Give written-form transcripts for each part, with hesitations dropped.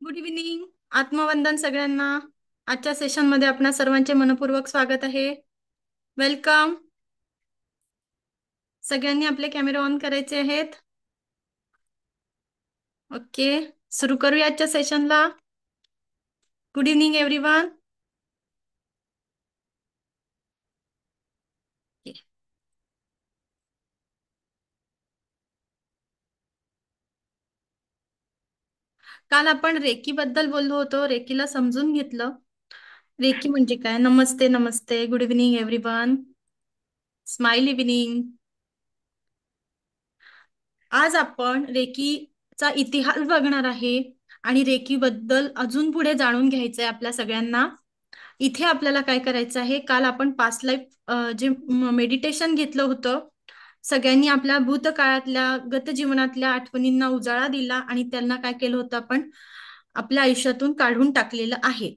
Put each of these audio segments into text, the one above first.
Good evening. आत्मवंदन सगळ्यांना. आजच्या सेशनमध्ये आपणा सर्वांचे मनपूर्वक स्वागत आहे. वेलकम. सगळ्यांनी आपले कॅमेरे ऑन करायचे आहेत. ओके, सुरू करूया आजच्या सेशनला. Good evening everyone. काल आपण रेकी बद्दल बोललो होतो, रेकीला समजून घेतलं. रेकी म्हणजे काय? नमस्ते नमस्ते, good evening everyone, smile evening. आज आपण रेकीचा इतिहास बघणार आहे आणि रेकी बद्दल अजून पुढे जाणून घ्यायचंय आपल्या सगळ्यांना. इथे आपल्याला काय करायचं आहे, काल आपण पास्ट लाईफ जे मेडिटेशन घेतलं होतं, सगळ्यांनी आपल्या भूतकाळातल्या गत जीवनातल्या आठवणींना उजाळा दिला आणि त्यांना काय केलं होतं, आपण आपल्या आयुष्यातून काढून टाकलेलं आहे.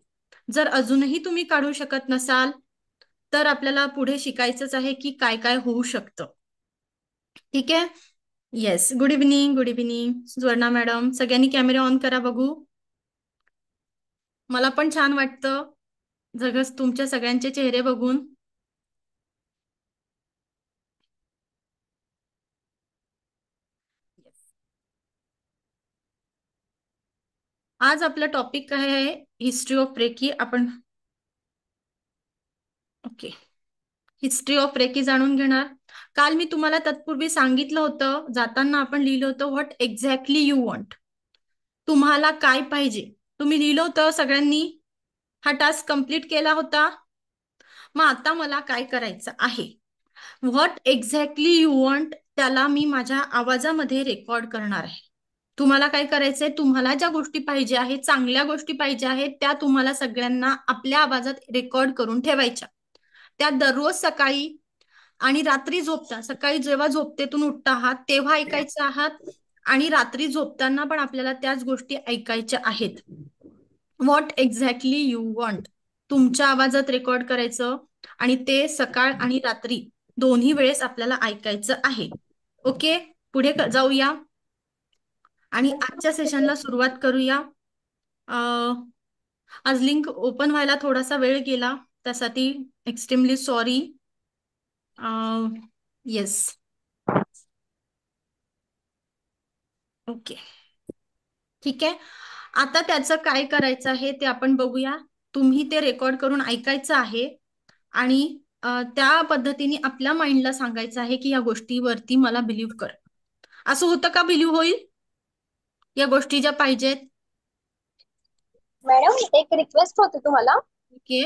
जर अजूनही तुम्ही काढू शकत नसाल तर आपल्याला पुढे शिकायचंच आहे की काय काय होऊ शकतं. ठीक आहे. Yes, good evening, good evening Suvarna madam. सगळ्यांनी कॅमेरा ऑन करा बघू. मला पण छान वाटतं जगच तुमच्या सगळ्यांचे चेहरे बघून. आज आपला टॉपिक काय आहे? History of reiki. आपण ओके, हिस्ट्री ऑफ रेकी जाणून घेणार. काल मी तुम्हाला तत्पूर्वी सांगितलं होतं, जाताना आपण लिहिलं होतं व्हॉट एक्झॅक्टली यू वॉन्ट. तुम्हाला काय पाहिजे तुम्ही लिहिलं होतं सगळ्यांनी. हा टास्क कंप्लीट केला होता. मग आता मला काय करायचं आहे, व्हॉट एक्झॅक्टली यू वॉन्ट, त्याला मी माझ्या आवाजामध्ये रेकॉर्ड करणार आहे. तुम्हाला काय करायचंय, तुम्हाला ज्या गोष्टी पाहिजे आहेत, चांगल्या गोष्टी पाहिजे आहेत, त्या तुम्हाला सगळ्यांना आपल्या आवाजात रेकॉर्ड करून ठेवायच्या. त्या दररोज सकाळी आणि रात्री झोपता, सकाळी जेव्हा झोपतेतून उठता आहात तेव्हा ऐकायचं आहात आणि रात्री झोपताना पण आपल्याला त्याच गोष्टी ऐकायच्या आहेत. व्हॉट एक्झॅक्टली यू वॉन्ट तुमच्या आवाजात रेकॉर्ड करायचं आणि ते सकाळ आणि रात्री दोन्ही वेळेस आपल्याला ऐकायचं आहे. ओके, पुढे जाऊया आणि आजच्या सेशनला सुरुवात करूया. आज लिंक ओपन व्हायला थोडासा वेळ गेला, त्यासाठी एक्स्ट्रीमली सॉरी. येस, ओके, ठीक आहे. आता त्याचं काय करायचं आहे ते आपण बघूया. तुम्ही ते रेकॉर्ड करून ऐकायचं आहे आणि त्या पद्धतीने आपल्या माइंडला सांगायचं आहे की या गोष्टीवरती मला बिलीव्ह कर. असं होतं का? बिलीव्ह होईल या गोष्टी ज्या पाहिजेत. मॅडम, एक रिक्वेस्ट होती तुम्हाला. ओके,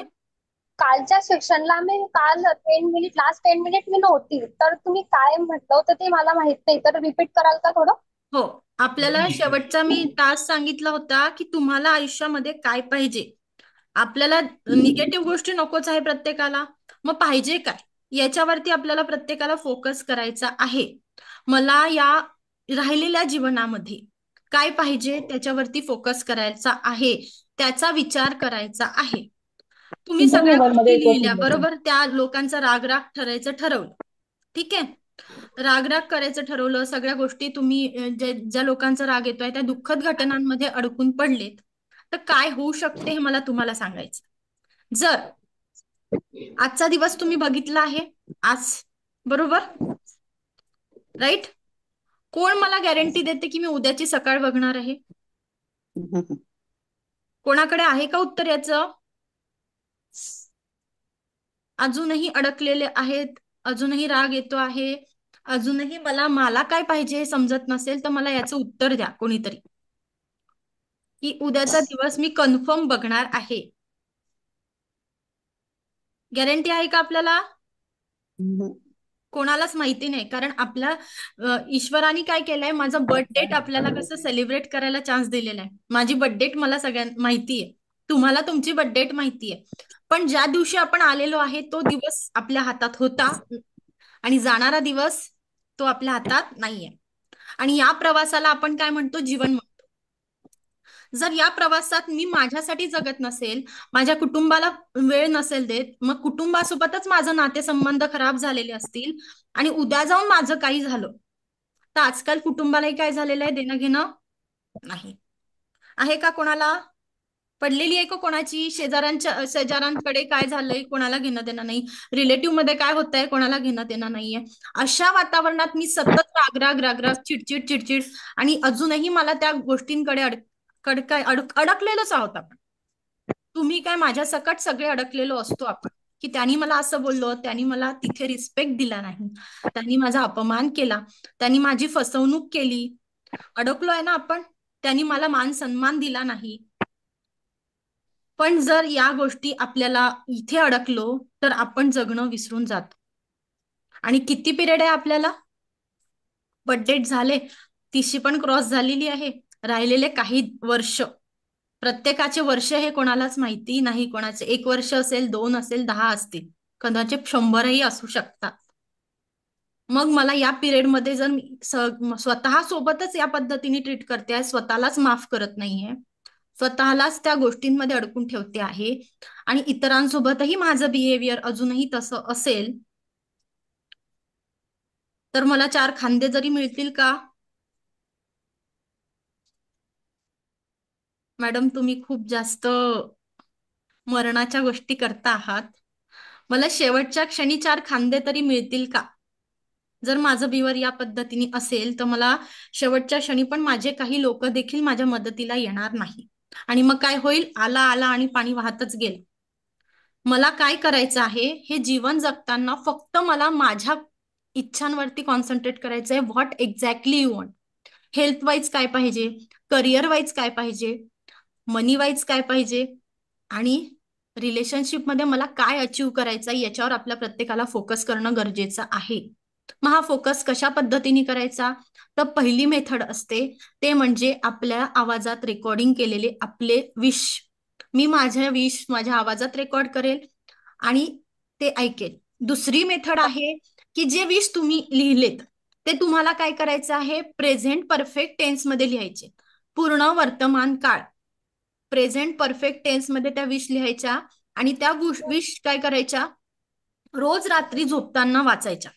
कालच्या सेशनला मी काल 10 मिनिट, लास्ट 10 मिनिट मी नव्हती, तर तुम्ही काय म्हटलं होतं ते मला माहित नाही, तर रिपीट कराल का थोडं? हो. आपल्याला शेवटचा मी टास्क सांगितला होता की तुम्हाला आयुष्यामध्ये काय पाहिजे. आपल्याला निगेटिव्ह गोष्टी नकोच आहे प्रत्येकाला. मग पाहिजे काय याच्यावरती आपल्याला प्रत्येकाला फोकस करायचा आहे. मला या राहिलेल्या जीवनामध्ये काय पाहिजे त्याच्यावरती फोकस करायचा आहे, त्याचा विचार करायचा आहे. तुम्ही इंटर सगळ्या मोबाईल मध्ये गोष्टी एकच लिहिल्या मिनिट. बरोबर, त्या लोकांचा रागराग ठरायचं ठरवलं. ठीक आहे, रागराग करायचं ठरवलं. सगळ्या गोष्टी तुम्ही ज्या लोकांचा राग येतोय त्या दुःखद घटनांमध्ये अडकून पडलेत, तर काय होऊ शकते हे मला तुम्हाला सांगायचं. जर आजचा दिवस तुम्ही बघितला आहे आज, बरोबर, राईट, कोण मला गॅरंटी देते की मी उद्याची सकाळ बघणार आहे? कोणाकडे आहे का उत्तर याचं? अजूनही अडकलेले आहेत, अजूनही राग येतो आहे, अजूनही मला मला काय पाहिजे हे समजत नसेल, तर मला याचं उत्तर द्या कोणीतरी, की उद्याचा दिवस मी कन्फर्म बघणार आहे. गॅरंटी आहे का आपल्याला? कोणालाच माहिती नाही, कारण आपल्या ईश्वराने काय केलंय, माझं बर्थ डेट आपल्याला कसं सेलिब्रेट करायला चान्स दिलेला आहे. माझी बर्थ डेट मला सगळ्यांना माहितीये, तुम्हाला तुमची बर्थ डेट माहितीये, पण ज्या दिवशी आपण आलेलो आहे तो दिवस आपल्या हातात होता आणि जाणारा दिवस तो आपल्या हातात नाहीये. आणि या प्रवासाला आपण काय म्हणतो? जीवन म्हणतो. जर या प्रवासात मी माझ्यासाठी जगत नसेल, माझ्या कुटुंबाला वेळ नसेल देत, मग कुटुंबासोबतच माझं नातेसंबंध खराब झालेले असतील आणि उद्या जाऊन माझं काही झालं, तर आजकाल कुटुंबालाही काय झालेलं आहे, देणं घेणं नाही. आहे का कोणाला? पडलेली आहे का कोणाची? शेजाऱ्यांकडे काय झालंय कोणाला घेणं देणं नाही, रिलेटिव्ह मध्ये काय होतंय कोणाला घेणं देणं नाहीये. अशा वातावरणात मी सतत रागराग रागराग चिडचिड चिडचिड, आणि अजूनही मला त्या गोष्टींकडे अडकलेलोच आहोत आपण. तुम्ही काय, माझ्या सकट सगळे अडकलेलो असतो आपण, की त्यांनी मला असं बोललो, त्यांनी मला तिथे रिस्पेक्ट दिला नाही, त्यांनी माझा अपमान केला, त्यांनी माझी फसवणूक केली. अडकलो आहे ना आपण. त्यांनी मला मान सन्मान दिला नाही. पण जर या गोष्टी आपल्याला इथे अडकलो तर आपण जगणं विसरून जातो. आणि किती पिरियड आहे आपल्याला? बर्थडेट झाले, 30शी पण क्रॉस झालेली आहे, राहिलेले काही वर्ष. प्रत्येकाचे वर्ष हे कोणालाच माहिती नाही. कोणाचे 1 वर्ष असेल, 2 असेल, 10 असतील, कदाचित 100ही असू शकतात. मग मला या पिरियडमध्ये जर मी स्वतः सोबतच या पद्धतीने ट्रीट करते आहे, स्वतःलाच माफ करत नाहीये, स्वतःलाच त्या गोष्टींमध्ये अडकून ठेवते आहे, आणि इतरांसोबतही माझं बिहेवियर अजूनही तसं असेल, तर मला 4 खांदे जरी मिळतील का? मॅडम, तुम्ही खूप जास्त मरणाच्या गोष्टी करता आहात. मला शेवटच्या क्षणी 4 खांदे तरी मिळतील का? जर माझं बिहेवियर या पद्धतीने असेल तर मला शेवटच्या क्षणी पण माझे काही लोक देखील माझ्या मदतीला येणार नाही. आणि मग काय होईल? आला आला आणि पाणी वाहतच गेलं. मला काय करायचं आहे? हे जीवन जगताना फक्त मला माझ्या इच्छांवरती कॉन्सन्ट्रेट करायचं आहे. What exactly you want. Health wise काय पाहिजे, करिअर वाईज काय पाहिजे, मनी वाईज काय पाहिजे, आणि रिलेशनशिपमध्ये मला काय अचीव करायचं आहे, याच्यावर आपल्या प्रत्येकाला फोकस करणं गरजेचं आहे. मग हा फोकस कशा पद्धतीने करायचा? तर पहिली मेथड असते ते म्हणजे आपल्या आवाजात रेकॉर्डिंग केलेले आपले विश. मी माझ्या विश माझ्या आवाजात रेकॉर्ड करेल आणि ते ऐकेल. दुसरी मेथड आहे की जे विश तुम्ही लिहिलेत ते तुम्हाला काय करायचं आहे? प्रेझेंट परफेक्ट टेन्स मध्ये लिहायचे. पूर्ण वर्तमान काळ प्रेझेंट परफेक्ट टेन्स मध्ये त्या विश लिहायच्या, आणि त्या विश काय करायच्या? रोज रात्री झोपताना वाचायच्या.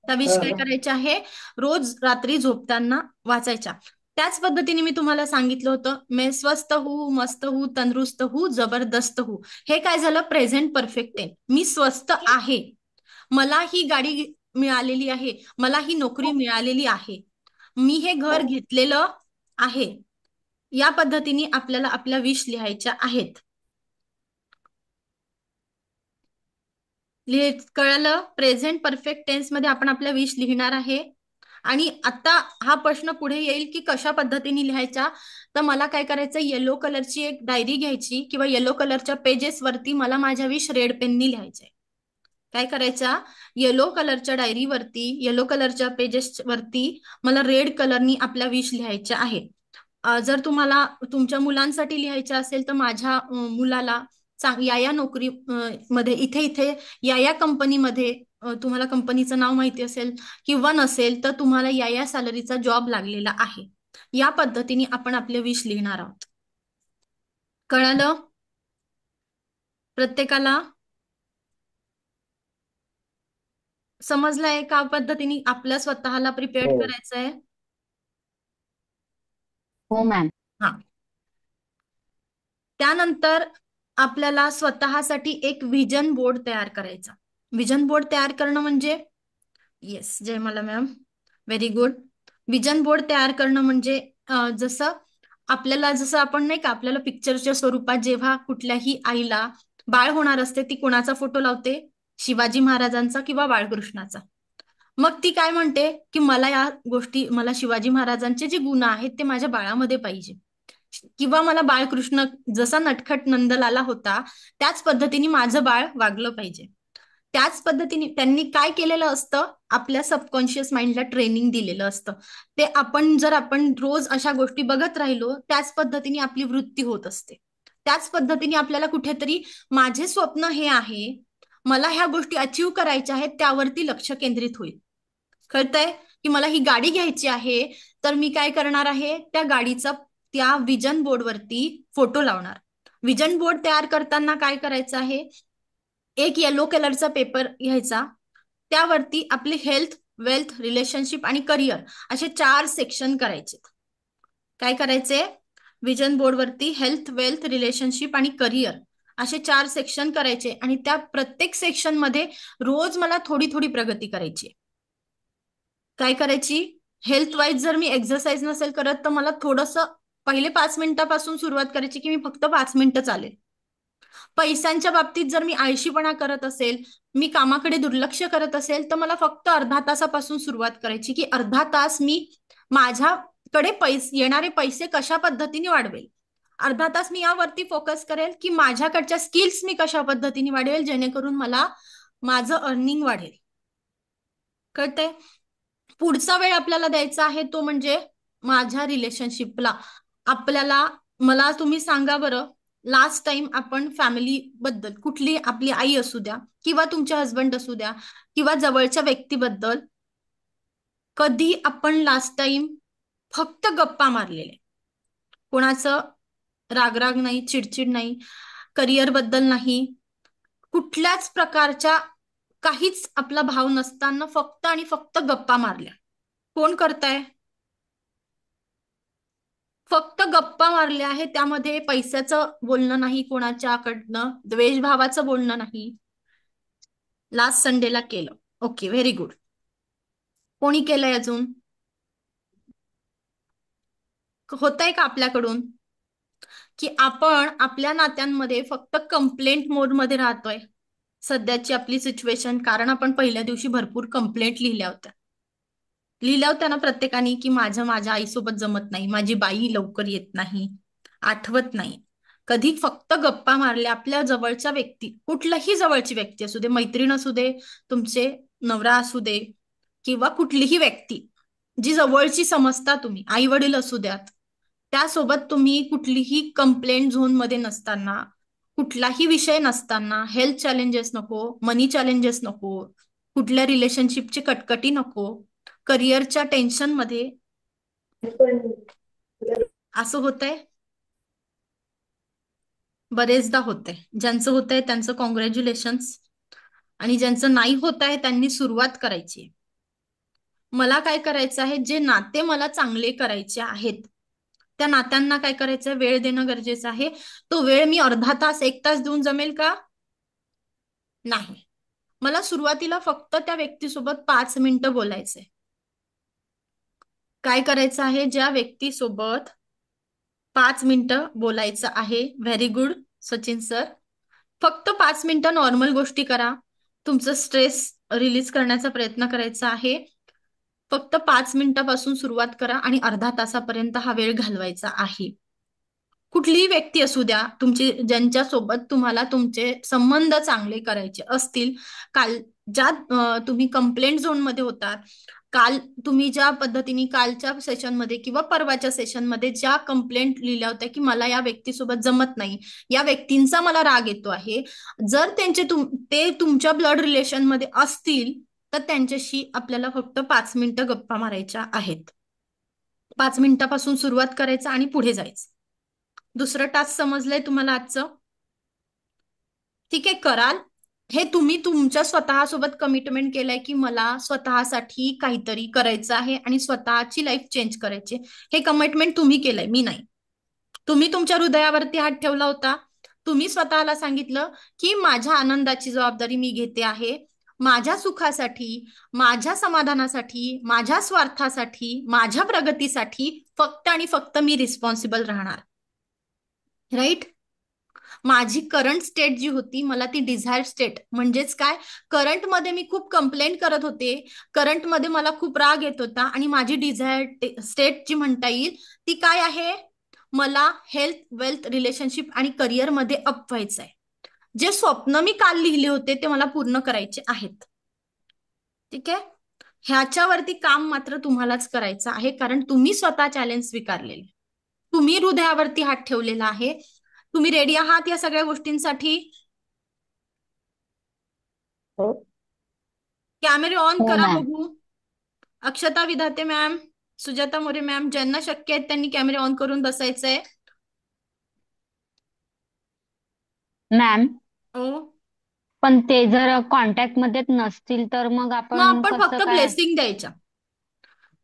त्या विश काय करायच्या आहे? रोज रात्री झोपताना वाचायच्या. त्याच पद्धतीने मी तुम्हाला सांगितलं होतं, मैं स्वस्थ हूँ, मस्त हूँ, तंदुरुस्त हूँ, जबरदस्त हूँ. हे काय झालं? Present perfect tense. मी स्वस्थ आहे, मला ही गाडी मिळालेली आहे, मला ही नोकरी मिळालेली आहे, मी हे घर घेतलेलं आहे. या पद्धतीने आपल्याला आपल्या विश लिहायच्या आहेत. कळलं? प्रेझेंट परफेक्ट टेन्स मध्ये आपण आपल्या विश लिहिणार आहे. आणि आता हा प्रश्न पुढे येईल की कशा पद्धतीने लिहायचा. तर मला काय करायचं? येलो कलरची एक डायरी घ्यायची, किंवा येलो कलरच्या पेजेस वरती मला माझ्या विश रेड पेननी लिहायचे. काय करायचा? येलो कलरच्या डायरीवरती, येलो कलरच्या पेजेस वरती मला रेड कलरनी आपल्या विश लिहायच्या आहे. जर तुम्हाला तुमच्या मुलांसाठी लिहायचं असेल तर माझ्या मुलाला या या नोकरी मध्ये इथे इथे या या कंपनीमध्ये, तुम्हाला कंपनीचं नाव माहिती असेल किंवा नसेल तर तुम्हाला या या सॅलरीचा जॉब लागलेला आहे. या पद्धतीने आपण आपले विश लिहिणार आहोत. कळालं प्रत्येकाला? समजलंय का पद्धतीने आपल्या स्वतःला प्रिपेअर हो करायचंय? हो मॅम. हा. त्यानंतर आपल्याला स्वतःसाठी एक व्हिजन बोर्ड तयार करायचा. व्हिजन बोर्ड तयार करणं म्हणजे, yes Jaymala ma'am, very good. Vision board तयार करणं म्हणजे जसं आपण नाही का, आपल्याला पिक्चरच्या स्वरूपात जेव्हा कुठल्याही आईला बाळ होणार असते ती कोणाचा फोटो लावते? शिवाजी महाराजांचा किंवा बाळकृष्णाचा. मग ती काय म्हणते की मला या गोष्टी, मला शिवाजी महाराजांचे जे गुण आहेत ते माझ्या बाळामध्ये पाहिजे, किंवा मला बाळकृष्ण जसा नटखट नंदलाला होता त्याच पद्धतीने माझं बाळ वागलं पाहिजे. त्याच पद्धतीने त्यांनी काय केलेलं असतं? आपल्या सबकॉन्शियस माइंडला ट्रेनिंग दिलेलं असतं. ते जर आपण रोज अशा गोष्टी बघत राहिलो त्याच पद्धतीने आपली वृत्ती होत असते. त्याच पद्धतीने आपल्याला कुठेतरी माझे स्वप्न हे आहे, मला ह्या गोष्टी अचीव करायच्या आहेत, त्यावरती लक्ष केंद्रित होईल. कळतंय की मला ही गाडी घ्यायची आहे, तर मी काय करणार आहे? त्या गाडीचा त्या विजन बोर्डवरती फोटो लावणार. विजन बोर्ड तयार करताना काय करायचं आहे? एक येलो कलरचा पेपर घ्यायचा, त्यावरती आपले हेल्थ, वेल्थ, रिलेशनशिप आणि करिअर असे 4 सेक्शन करायचे. काय करायचे? विजन बोर्डवरती हेल्थ, वेल्थ, रिलेशनशिप आणि करिअर असे 4 सेक्शन करायचे आणि त्या प्रत्येक सेक्शन मध्ये रोज मला थोडी थोडी प्रगती करायची. काय करायची? हेल्थ वाईज जर मी एक्सरसाइज नसेल करत तर मला थोडंसं पहिले 5 मिनिटापासून सुरुवात करायची की मी फक्त 5 मिनिटं चालेल. पैशांच्या बाबतीत जर मी आळशीपणा करत असेल, मी कामाकडे दुर्लक्ष करत असेल, तर मला फक्त अर्धा तासापासून सुरुवात करायची की अर्धा तास मी माझ्याकडे येणारे पैसे कशा पद्धतीने वाढवेल. अर्धा तास मी यावरती फोकस करेल की माझ्याकडच्या स्किल्स मी कशा पद्धतीने वाढवेल जेणेकरून मला माझं अर्निंग वाढेल. कळतंय? पुढचा वेळ आपल्याला द्यायचा आहे तो म्हणजे माझ्या रिलेशनशिपला. आपल्याला मला तुम्ही सांगा बरं, लास्ट टाइम आपण फॅमिली बद्दल, कुठली आपली आई असू द्या किंवा तुमचे हस्बंड असू द्या किंवा जवळच्या व्यक्तीबद्दल कधी आपण लास्ट टाइम फक्त गप्पा मारलेले, कोणाचं रागराग नाही, चिडचिड नाही, करिअर बद्दल नाही, कुठल्याच प्रकारच्या काहीच आपला भाव नसताना फक्त आणि फक्त गप्पा मारल्या. कोण करताय? फक्त गप्पा मारल्या आहे. त्यामध्ये पैशाचं बोलणं नाही, कोणाच्याकडनं द्वेषभावाचं बोलणं नाही. लास्ट संडेला केलं. Okay, very good. कोणी केलंय अजून? होतंय का आपल्याकडून की आपण आपल्या नात्यांमध्ये फक्त कंप्लेंट मोड मध्ये राहतोय? सध्याची आपली सिच्युएशन, कारण आपण पहिल्या दिवशी भरपूर कंप्लेंट लिहिल्या होत्या ना प्रत्येकाने की माझ्या आईसोबत जमत नाही, माझी बाई लवकर येत नाही, आठवत नाही. कधी फक्त गप्पा मारल्या आपल्या जवळच्या व्यक्ती, कुठल्याही जवळची व्यक्ती असू दे, मैत्रीण असू दे, तुमचे नवरा असू दे किंवा कुठलीही व्यक्ती जी जवळची समजता तुम्ही, आई वडील असू द्यात, त्यासोबत तुम्ही कुठलीही कंप्लेंट झोन मध्ये नसताना, कुठलाही विषय नसताना, हेल्थ चॅलेंजेस नको, मनी चॅलेंजेस नको, कुठल्या रिलेशनशिपची कटकटी नको, करिअरच्या टेन्शन मध्ये असं होतंय. बरेचदा होतंय. ज्यांचं होतंय त्यांचं कॉंग्रॅच्युलेशन्स, आणि ज्यांचं नाही होत आहे त्यांनी सुरुवात करायची. मला काय करायचं आहे, जे नाते मला चांगले करायचे आहेत त्या नात्यांना काय करायचं, वेळ देणं गरजेचं आहे. तो वेळ मी अर्धा तास, 1 तास देऊन जमेल का? नाही. मला सुरुवातीला फक्त त्या व्यक्तीसोबत 5 मिनिटं बोलायचंय. काय करायचं आहे, ज्या व्यक्तीसोबत 5 मिनिटं बोलायचं आहे, व्हेरी गुड सचिन सर, फक्त 5 मिनिटं नॉर्मल गोष्टी करा. तुमचं स्ट्रेस रिलीज करण्याचा प्रयत्न करायचा आहे. फक्त 5 मिनिटापासून सुरुवात करा आणि अर्धा तासापर्यंत हा वेळ घालवायचा आहे. कुठलीही व्यक्ती असू द्या तुमची, ज्यांच्यासोबत तुम्हाला तुमचे संबंध चांगले करायचे असतील, काल ज्या तुम्ही कंप्लेंट झोन मध्ये होतात, काल तुम्ही ज्या पद्धतीने कालच्या सेशनमध्ये किंवा परवाच्या सेशनमध्ये ज्या कंप्लेंट लिहिल्या होत्या की मला या व्यक्तीसोबत जमत नाही, या व्यक्तींचा मला राग येतो आहे, जर ते तुमच्या ब्लड रिलेशन मध्ये असतील तर त्यांच्याशी आपल्याला फक्त 5 मिनिटं गप्पा मारायच्या आहेत. 5 मिनिटापासून सुरुवात करायचं आणि पुढे जायचं. दुसरं टास्क समजलंय तुम्हाला आजचं? ठीक आहे, कराल हे. तुम्ही तुमच्या स्वतःसोबत कमिटमेंट केलंय की मला स्वतःसाठी काहीतरी करायचं आहे आणि स्वतःची लाईफ चेंज करायची. हे कमिटमेंट तुम्ही केलंय, मी नाही. तुम्ही तुमच्या हृदयावरती हात ठेवला होता. तुम्ही स्वतःला सांगितलं की माझ्या आनंदाची जबाबदारी मी घेते आहे. माझ्या सुखासाठी, माझ्या समाधानासाठी, माझ्या स्वार्थासाठी, माझ्या प्रगतीसाठी फक्त आणि फक्त मी रिस्पॉन्सिबल राहणार. राईट? माझी करंट स्टेट जी होती, मला ती डिझायर्ड स्टेट म्हणजेच काय, करंट मध्ये मी खूप कंप्लेंट करत होते, करंट मध्ये मला खूप राग येत होता, आणि माझी डिझायर्ड स्टेट जी म्हणता येईल ती काय आहे, मला हेल्थ, वेल्थ, रिलेशनशिप आणि करिअर मध्ये अप व्हायचं आहे. जे स्वप्न मी काल लिहिले होते ते मला पूर्ण करायचे आहेत. ठीक आहे, ह्याच्यावरती काम मात्र तुम्हालाच करायचं आहे, कारण तुम्ही स्वतः चॅलेंज स्वीकारलेले, तुम्ही हृदयावरती हात ठेवलेला आहे. तुम्ही रेडी आहात या सगळ्या गोष्टींसाठी? हो. कॅमेरे ऑन हो करा मॅम. बघू. अक्षता विधाते मॅम, सुजाता मोरे मॅम, ज्यांना शक्य आहे त्यांनी कॅमेरे ऑन करून बसायचंय. मॅम, ओ, पण ते जर कॉन्टॅक्ट मध्ये नसतील तर मग मग आपण आपण कसं फक्त काय? ब्लेसिंग द्यायच्या.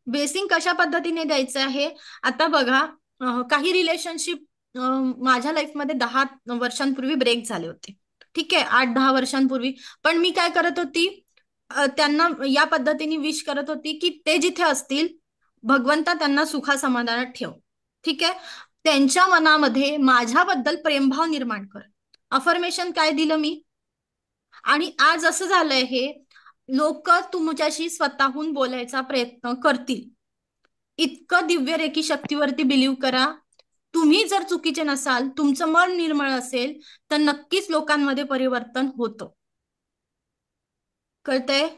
ब्लेसिंग कशा पद्धतीने द्यायचं आहे आता बघा. काही रिलेशनशिप माझ्या लाईफमध्ये 10 वर्षांपूर्वी ब्रेक झाले होते. ठीक आहे, 8-10 वर्षांपूर्वी. पण मी काय करत होती, त्यांना या पद्धतीने विश करत होती की ते जिथे असतील, भगवंता त्यांना सुखा समाधानात ठेव. ठीक आहे, त्यांच्या मनामध्ये माझ्याबद्दल प्रेमभाव निर्माण कर. अफर्मेशन काय दिलं मी. आणि आज असं झालंय, हे लोक तुमच्याशी स्वतःहून बोलायचा प्रयत्न करतील. इतकं दिव्य रेकी शक्तीवरती बिलीव्ह करा. तुम्ही जर चुकीचे नसाल, तुमचं मन निर्मळ असेल, तर नक्कीच लोकांमध्ये परिवर्तन होतं. कळतंय?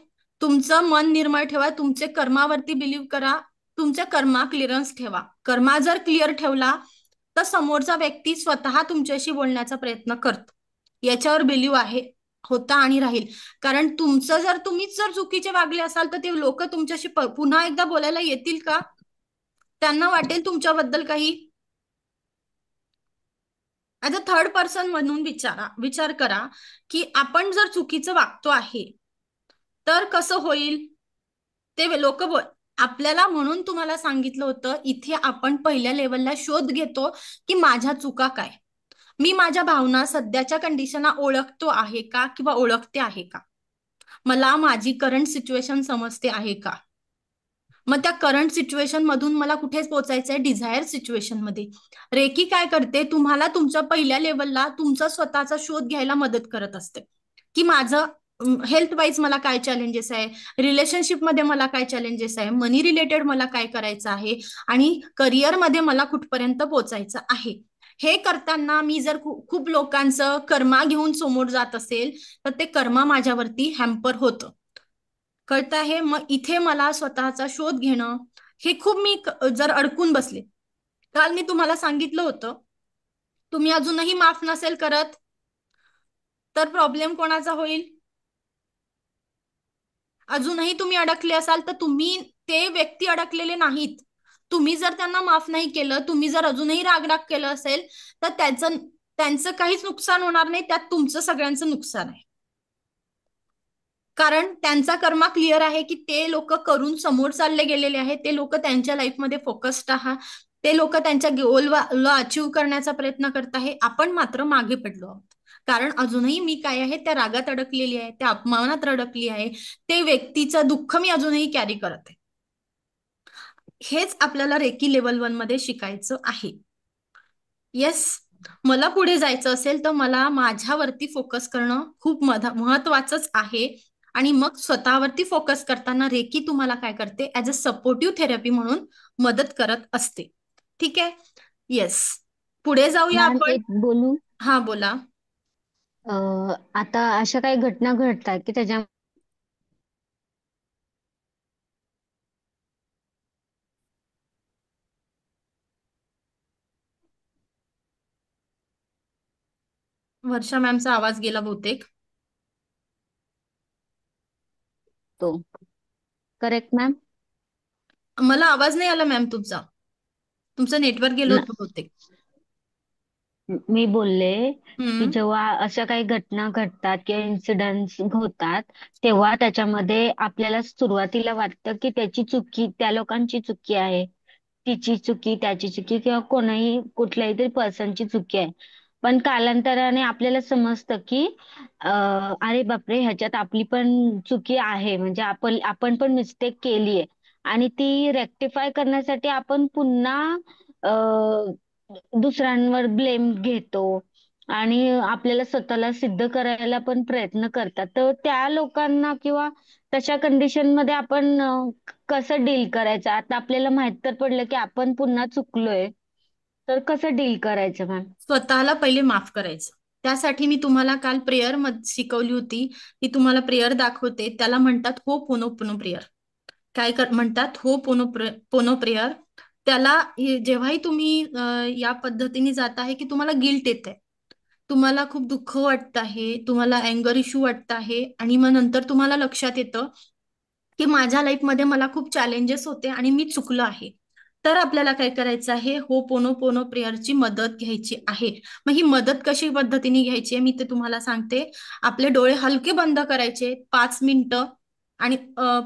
तुमचं मन निर्मळ ठेवा, तुमचे कर्मावरती बिलीव्ह करा, तुमच्या कर्मा क्लिअरन्स ठेवा. कर्मा जर क्लिअर ठेवला तर समोरचा व्यक्ती स्वतः तुमच्याशी बोलण्याचा प्रयत्न करतो. याच्यावर बिलीव्ह आहे, होता आणि राहील. कारण तुम्हीच जर चुकीचे वागले असाल तर ते लोक तुमच्याशी पुन्हा एकदा बोलायला येतील का? त्यांना वाटेल तुमच्याबद्दल काही. ऍज अ थर्ड पर्सन म्हणून विचार करा की आपण जर चुकीचं वागतो आहे तर कसं होईल. ते लोक आपल्याला म्हणून तुम्हाला सांगितलं होतं, इथे आपण पहिल्या लेवलला शोध घेतो की माझ्या चुका काय, मी माझ्या भावना सध्याच्या कंडिशनला ओळखतो आहे का किंवा ओळखते आहे का, मला माझी करंट सिच्युएशन समजते आहे का. मग त्या करंट सिच्युएशन मधून मला कुठे पोहोचायचंय, डिझायर सिच्युएशन मध्ये. रेकी काय करते, तुम्हाला तुमच्या पहिल्या लेवलला तुमचा स्वतःचा शोध घ्यायला मदत करत असते की माझं हेल्थ वाईज मला काय चॅलेंजेस आहे, रिलेशनशिपमध्ये मला काय चॅलेंजेस आहे, मनी रिलेटेड मला काय करायचं आहे, आणि करिअरमध्ये मला कुठपर्यंत पोहोचायचं आहे. हे करताना मी जर खूप लोकांचं कर्मा घेऊन समोर जात असेल तर ते कर्मा माझ्यावरती हॅम्पर होतं. कळत आहे? मग इथे मला स्वतःचा शोध घेणं, हे खूप मी जर अडकून बसले. काल मी तुम्हाला सांगितलं होतं, तुम्ही अजूनही माफ नसेल करत तर प्रॉब्लेम कोणाचा होईल. अजूनही तुम्ही अडकले असाल तर तुम्ही ते व्यक्ती अडकलेले नाहीत. तुम्ही जर त्यांना माफ नाही केलं, तुम्ही जर अजूनही रागराग केलं असेल तर त्यांचं काहीच नुकसान होणार नाही, त्यात तुमचं सगळ्यांचं नुकसान आहे. कारण त्यांचा कर्मा क्लिअर आहे की ते लोक करून समोर चालले गेलेले आहेत, ते लोक त्यांच्या लाईफमध्ये फोकस्ड आहात, ते लोक त्यांच्या गोलला अचीव्ह करण्याचा प्रयत्न करत आहे. आपण मात्र मागे पडलो आहोत. कारण अजूनही मी काय आहे, त्या रागात अडकलेली आहे, त्या अपमानात अडकली आहे, ते व्यक्तीचं दुःख मी अजूनही कॅरी करत आहे. हेच आपल्याला रेकी लेवल 1 मध्ये शिकायचं आहे. येस, मला पुढे जायचं असेल तर मला माझ्यावरती फोकस करणं खूप महत्वाचंच आहे. आणि मग स्वतःवरती फोकस करताना रेकी तुम्हाला काय करते, ऍज अ सपोर्टिव्ह थेरपी म्हणून मदत करत असते. ठीक आहे. येस, पुढे जाऊया मॅम आपण. एक बोलू? हा, बोला. आता अशा काही घटना घडतात की त्याच्या वर्षा मॅमचा आवाज गेला बहुतेक. तो करेक्ट मॅम? मला आवाज नाही आला मॅम तुमचा. तुमचं नेटवर्क गेलं होतं बहुतेक. मी बोलले की हम्म. जेव्हा अशा काही घटना घडतात किंवा इन्सिडेंट्स होतात, तेव्हा त्याच्यामध्ये आपल्याला सुरुवातीला वाटतं की त्याची चुकी त्या लोकांची चुकी आहे, तिची चुकी, त्याची चुकी, किंवा कोणाही कुठल्याही तरी पर्सनची चुकी आहे. पण कालांतराने आपल्याला समजतं की अरे बापरे, ह्याच्यात आपली पण चुकी आहे, म्हणजे आपण पण मिस्टेक केली आहे. आणि ती रेक्टिफाय करण्यासाठी आपण पुन्हा दुसऱ्यांवर ब्लेम घेतो आणि आपल्याला स्वतःला सिद्ध करायला पण प्रयत्न करतात. तर त्या लोकांना किंवा तशा कंडिशन मध्ये आपण कसं डील करायचं? आता आपल्याला माहित तर पडलं की आपण पुन्हा चुकलोय, तर कसं डील करायचं मॅम? स्वतःला पहिले माफ करायचं. त्यासाठी मी तुम्हाला काल प्रेयर शिकवली होती. ती तुम्हाला प्रेयर दाखवते. त्याला म्हणतात हो पोनो पोनो प्रेयर. काय म्हणतात? हो पोनो पोनो प्रेयर. त्याला जेव्हाही तुम्ही या पद्धतीने जात आहे की तुम्हाला गिल्ट येत आहे, तुम्हाला खूप दुःख वाटत आहे, तुम्हाला अँगर इश्यू वाटत आहे, आणि मग नंतर तुम्हाला लक्षात येतं की माझ्या लाईफमध्ये मला खूप चॅलेंजेस होते आणि मी चुकलो आहे, तर आपल्याला काय करायचं आहे, हो पोनो पोनो प्रेयरची मदत घ्यायची आहे. मग ही मदत कशी पद्धतीने घ्यायची आहे मी ते तुम्हाला सांगते. आपले डोळे हलके बंद करायचे 5 मिनिटं. आणि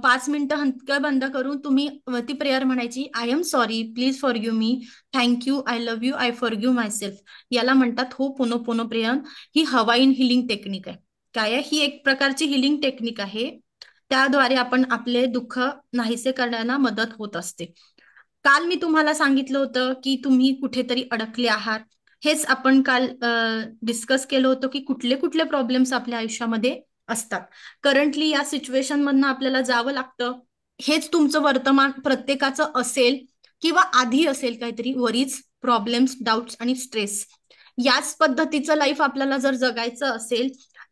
5 मिनिटं हंतकळ बंद करून तुम्ही ती प्रेयर म्हणायची, I am sorry, please forgive me, thank you, I love you, I forgive my self. याला म्हणतात हो पोनो पोनो प्रेयर. ही हवाईन हिलिंग टेक्निक आहे. काय आहे? ही एक प्रकारची हिलिंग टेक्निक आहे. त्याद्वारे आपण आपले दुःख नाहीसे करण्याला मदत होत असते. काल मी तुम्हाला सांगितलं होतं की तुम्ही कुठेतरी अडकले आहात. हेच आपण काल डिस्कस केलं होतं की कुठले कुठले प्रॉब्लेम्स आपल्या आयुष्यामध्ये असतात. करंटली या सिच्युएशन मधनं आपल्याला जावं लागतं. हेच तुमचं वर्तमान प्रत्येकाचं असेल किंवा आधी असेल काहीतरी वरीज, प्रॉब्लेम्स, डाऊट्स आणि स्ट्रेस. याच पद्धतीचं लाईफ आपल्याला जर जगायचं असेल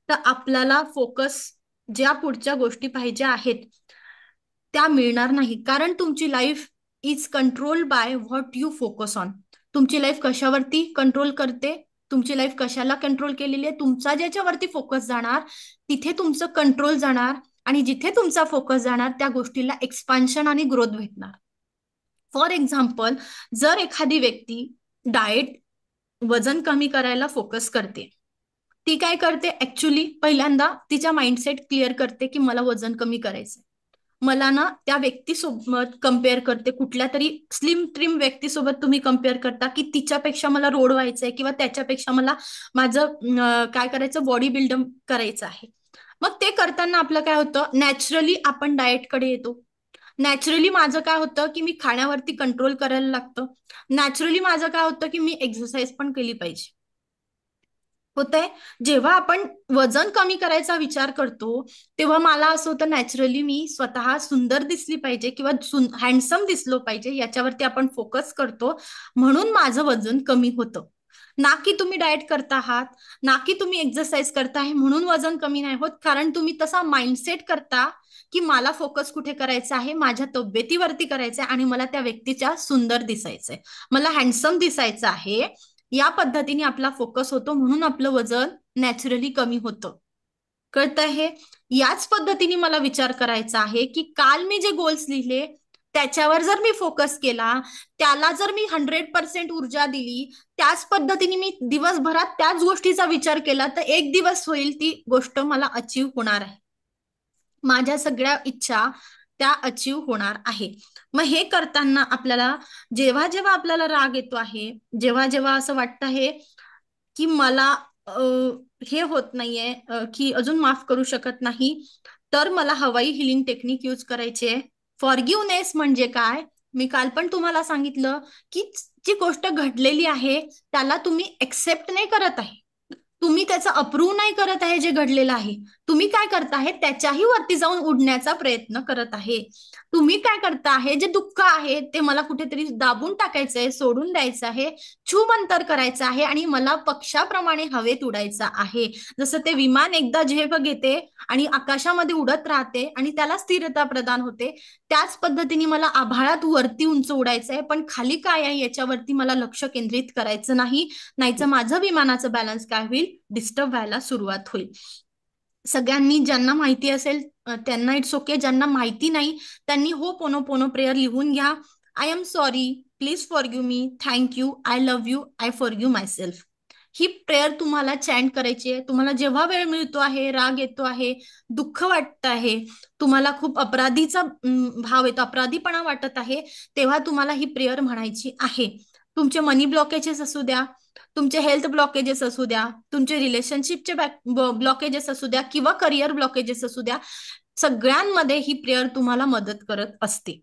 तर आपल्याला फोकस ज्या पुढच्या गोष्टी पाहिजे आहेत त्या मिळणार नाही. कारण तुमची life is control by what you focus on. तुमची लाईफ कशावरती कंट्रोल करते, तुमची लाईफ कशाला कंट्रोल केलेली आहे, तुमचा ज्याच्यावरती फोकस जाणार तिथे तुमचं कंट्रोल जाणार. आणि जिथे तुमचा फोकस जाणार त्या गोष्टीला एक्सपान्शन आणि ग्रोथ भेटणार. फॉर एक्झाम्पल, जर एखादी व्यक्ती डाएट, वजन कमी करायला फोकस करते, ती काय करते ऍक्च्युली पहिल्यांदा तिच्या माइंडसेट क्लिअर करते की मला वजन कमी करायचंय. मला ना त्या व्यक्तीसोबत कम्पेअर करते, कुठल्या तरी स्लिम ट्रिम व्यक्तीसोबत तुम्ही कम्पेअर करता की तिच्यापेक्षा मला रोड व्हायचंय किंवा त्याच्यापेक्षा मला माझं काय करायचं, बॉडी बिल्डअप करायचं आहे. मग ते करताना आपलं काय होतं, नॅचरली आपण डाएटकडे येतो. नॅचरली माझं काय होतं की मी खाण्यावरती कंट्रोल करायला लागतं. नॅचरली माझं काय होतं की मी एक्सरसाइज पण केली पाहिजे. होतंय जेव्हा आपण वजन कमी करायचा विचार करतो तेव्हा मला असं होतं नॅचरली मी स्वतः सुंदर दिसली पाहिजे किंवा हँडसम दिसलो पाहिजे, याच्यावरती आपण फोकस करतो म्हणून माझं वजन कमी होतं. ना की तुम्ही डाएट करता आहात, ना की तुम्ही एक्सरसाइज करताय म्हणून वजन कमी नाही होत. कारण तुम्ही तसा माइंडसेट करता की मला फोकस कुठे करायचा आहे, माझ्या तब्येतीवरती करायचंय आणि मला त्या व्यक्तीच्या सुंदर दिसायचंय, मला हँडसम दिसायचं आहे. या पद्धतीने आपला फोकस होतो म्हणून आपलं वजन नॅचरली कमी होतं. कळतंय हे? याच पद्धतीने मला विचार करायचा आहे की काल मी जे गोल्स लिहिले त्याच्यावर जर मी फोकस केला, त्याला जर मी 100% ऊर्जा दिली, त्याच पद्धतीने मी दिवसभरात त्याच गोष्टीचा विचार केला तर एक दिवस होईल ती गोष्ट मला अचीव होणार आहे. माझ्या सगळ्या इच्छा त्या अचीव होणार आहे. मग हे करताना आपल्याला जेव्हा जेव्हा आपल्याला राग येतो आहे, जेव्हा जेव्हा असं वाटतं आहे की मला हे होत नाहीये की अजून माफ करू शकत नाही, तर मला हवाई हिलिंग टेक्निक यूज करायची आहे. फॉरगिव्हनेस म्हणजे काय, मी काल पण तुम्हाला सांगितलं की जी गोष्ट घडलेली आहे त्याला तुम्ही एक्सेप्ट नाही करत आहे, तुम्ही त्याचं अप्रूव्ह नाही करत आहे जे घडलेलं आहे. तुम्ही काय करता आहे, त्याच्याही वरती जाऊन उडण्याचा प्रयत्न करत आहे. तुम्ही काय करता आहे, जे दुःख आहे ते मला कुठेतरी दाबून टाकायचंय, सोडून द्यायचं आहे, छूमंतर करायचं आहे आणि मला पक्षाप्रमाणे हवेत उडायचं आहे. जसं ते विमान एकदा झेप घेते आणि आकाशामध्ये उडत राहते आणि त्याला स्थिरता प्रदान होते, त्याच पद्धतीने मला आभाळात वरती उंच उडायचं आहे. पण खाली काय आहे याच्यावरती मला लक्ष केंद्रित करायचं नाही, नाहीतर माझं विमानाचं बॅलन्स काय होईल, डिस्टर्ब व्हायला सुरुवात होईल. सगळ्यांनी ज्यांना माहिती असेल त्यांना इट्स ओके, ज्यांना माहिती नाही त्यांनी हो पोनो पोनो प्रेयर लिहून घ्या. I am sorry, please forgive me, thank you, I love you, I forgive my self. He prayer तुम्हाला चॅन्ट करायची आहे. तुम्हाला जेव्हा वेळ मिळतो आहे, राग येतो आहे, दुःख वाटत आहे, तुम्हाला खूप अपराधीचा भाव येतो, अपराधीपणा वाटत आहे, तेव्हा तुम्हाला ही प्रेयर म्हणायची आहे. तुमचे मनी ब्लॉकेजेस असू द्या, तुमचे हेल्थ ब्लॉकेजेस असू द्या, तुमचे रिलेशनशिपचे ब्लॉकेजेस असू द्या किंवा करिअर ब्लॉकेजेस असू द्या, सगळ्यांमध्ये ही प्रेयर तुम्हाला मदत करत असते.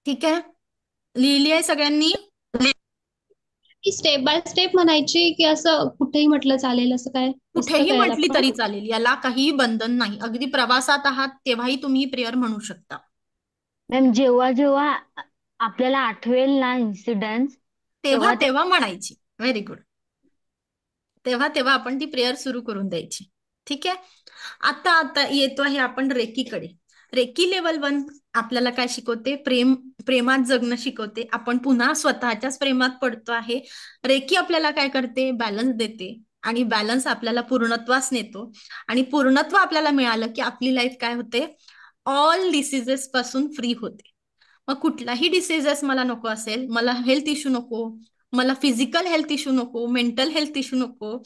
ठीक आहे, लिहिली आहे सगळ्यांनी? स्टेप बाय स्टेप म्हणायची की असं कुठेही म्हटलं चालेल असं काय असतं कुठेही काय म्हटली आपण? तरी चालेल, याला काहीही बंधन नाही. अगदी प्रवासात आहात तेव्हाही तुम्ही प्रेयर म्हणू शकता. मॅम जेव्हा जेव्हा आपल्याला आठवेल ना इन्सिडेंट, तेव्हा तेव्हा तेव्हा म्हणायची. Very good. तेव्हा तेव्हा आपण ती प्रेयर सुरू करून द्यायची. ठीक आहे, आता आता येतो आहे आपण रेकीकडे. रेकी लेवल 1 आपल्याला काय शिकवते, प्रेमात जगणं शिकवते. आपण पुन्हा स्वतःच्याच प्रेमात पडतो आहे. रेकी आपल्याला काय करते, बॅलन्स देते आणि बॅलन्स आपल्याला पूर्णत्वास नेतो. आणि पूर्णत्व आपल्याला मिळालं की आपली लाईफ काय होते, ऑल डिसिजेस पासून फ्री होते. मग कुठलाही डिसिजेस मला नको असेल, मला हेल्थ इश्यू नको, मला फिजिकल हेल्थ इश्यू नको, मेंटल हेल्थ इश्यू नको,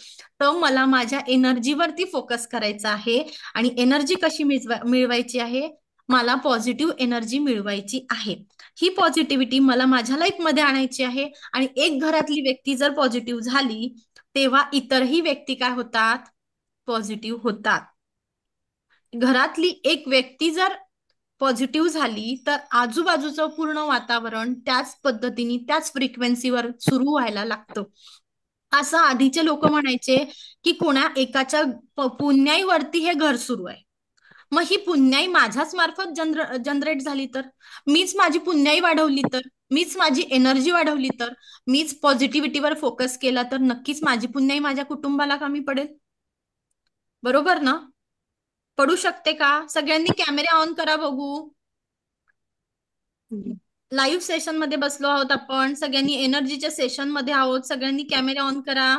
तर मला माझ्या एनर्जीवरती फोकस करायचा आहे. आणि एनर्जी कशी मिळवायची आहे? मला पॉझिटिव्ह एनर्जी मिळवायची आहे. ही पॉझिटिव्हिटी मला माझ्या लाईफमध्ये आणायची आहे. आणि एक घरातली व्यक्ती जर पॉझिटिव्ह झाली, तेव्हा इतरही व्यक्ती काय होतात? पॉझिटिव्ह होतात. घरातली एक व्यक्ती जर पॉझिटिव्ह झाली तर आजूबाजूचं पूर्ण वातावरण त्याच पद्धतीने त्याच फ्रिक्वेन्सीवर सुरू व्हायला लागतं. असं आधीचे लोक म्हणायचे की कोणा एकाच्या पुण्याईवरती हे घर सुरू आहे. मग ही पुण्याई माझ्याच मार्फत जनरेट झाली तर, मीच माझी पुण्याई वाढवली तर, मीच माझी एनर्जी वाढवली तर, मीच पॉझिटिव्हिटीवर फोकस केला तर नक्कीच माझी पुण्याई माझ्या कुटुंबाला कमी पडेल. बरोबर ना? पडू शकते का? सगळ्यांनी कॅमेरे ऑन करा बघू. लाईव्ह सेशन मध्ये बसलो आहोत आपण सगळ्यांनी, एनर्जीच्या सेशन मध्ये आहोत सगळ्यांनी. कॅमेरे ऑन करा.